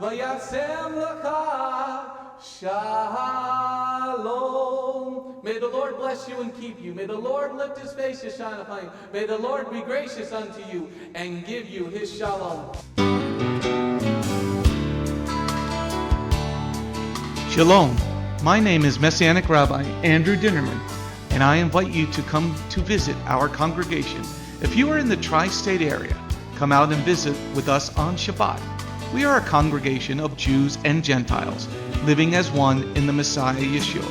vayasem lecha, Shalom. May the Lord bless you and keep you. May the Lord lift his face to shine upon you. May the Lord be gracious unto you and give you his shalom. Shalom. My name is Messianic Rabbi Andrew Dinnerman, and I invite you to come to visit our congregation. If you are in the tri-state area, come out and visit with us on Shabbat. We are a congregation of Jews and Gentiles, living as one in the Messiah Yeshua.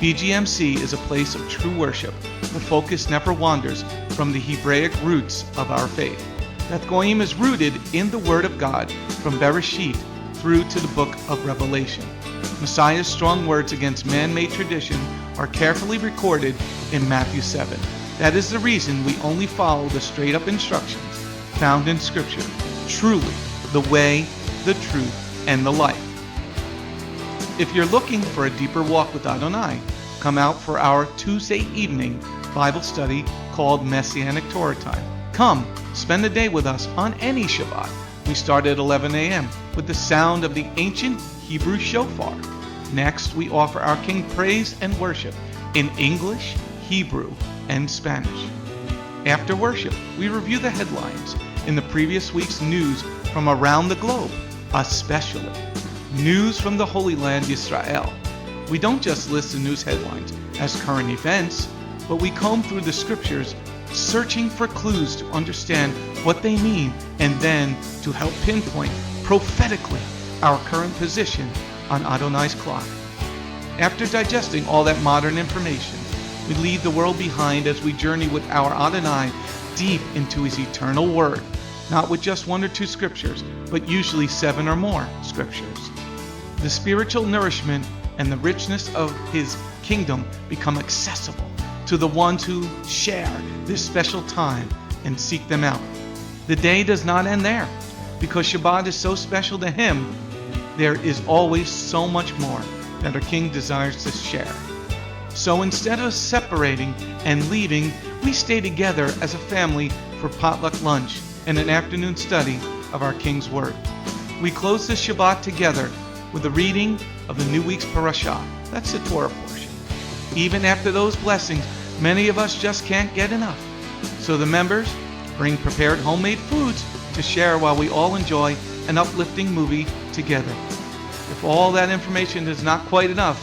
BGMC is a place of true worship. The focus never wanders from the Hebraic roots of our faith. Beth Goyim is rooted in the Word of God from Bereshit through to the book of Revelation. Messiah's strong words against man-made tradition are carefully recorded in Matthew 7. That is the reason we only follow the straight-up instructions found in Scripture. Truly, the way, the truth, and the life. If you're looking for a deeper walk with Adonai, come out for our Tuesday evening Bible study called Messianic Torah Time. Come, spend the day with us on any Shabbat. We start at 11 a.m. with the sound of the ancient Hebrew shofar. Next, we offer our King praise and worship in English, Hebrew, and Spanish. After worship, we review the headlines in the previous week's news from around the globe, especially news from the Holy Land, Israel. We don't just list the news headlines as current events, but we comb through the scriptures, searching for clues to understand what they mean and then to help pinpoint prophetically our current position on Adonai's clock. After digesting all that modern information, we leave the world behind as we journey with our Adonai deep into his eternal word, not with just 1 or 2 scriptures, but usually 7 or more scriptures. The spiritual nourishment and the richness of his kingdom become accessible to the ones who share this special time and seek them out. The day does not end there. Because Shabbat is so special to him, there is always so much more that our King desires to share. So instead of separating and leaving, we stay together as a family for potluck lunch and an afternoon study of our King's Word. We close the Shabbat together with a reading of the new week's parashah. That's the Torah portion. Even after those blessings, many of us just can't get enough. So the members bring prepared homemade foods to share while we all enjoy an uplifting movie together. If all that information is not quite enough,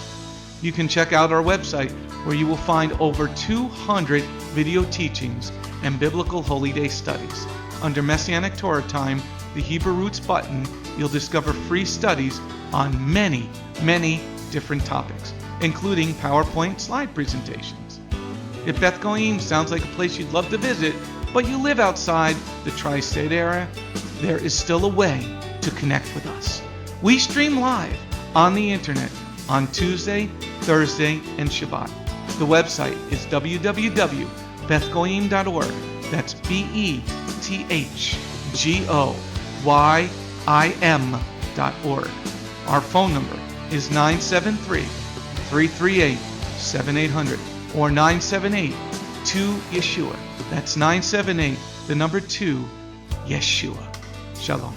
you can check out our website where you will find over 200 video teachings and biblical holy day studies. Under Messianic Torah Time, the Hebrew Roots button, you'll discover free studies on many, many different topics, including PowerPoint slide presentations. If Beth Goyim sounds like a place you'd love to visit, but you live outside the tri-state area, there is still a way to connect with us. We stream live on the internet on Tuesday, Thursday, and Shabbat. The website is www.bethgoyim.org. That's BETHGOYIM.org. Our phone number is 973-338-7800 or 978-2-YESHUA. That's 978, the number 2, Yeshua. Shalom.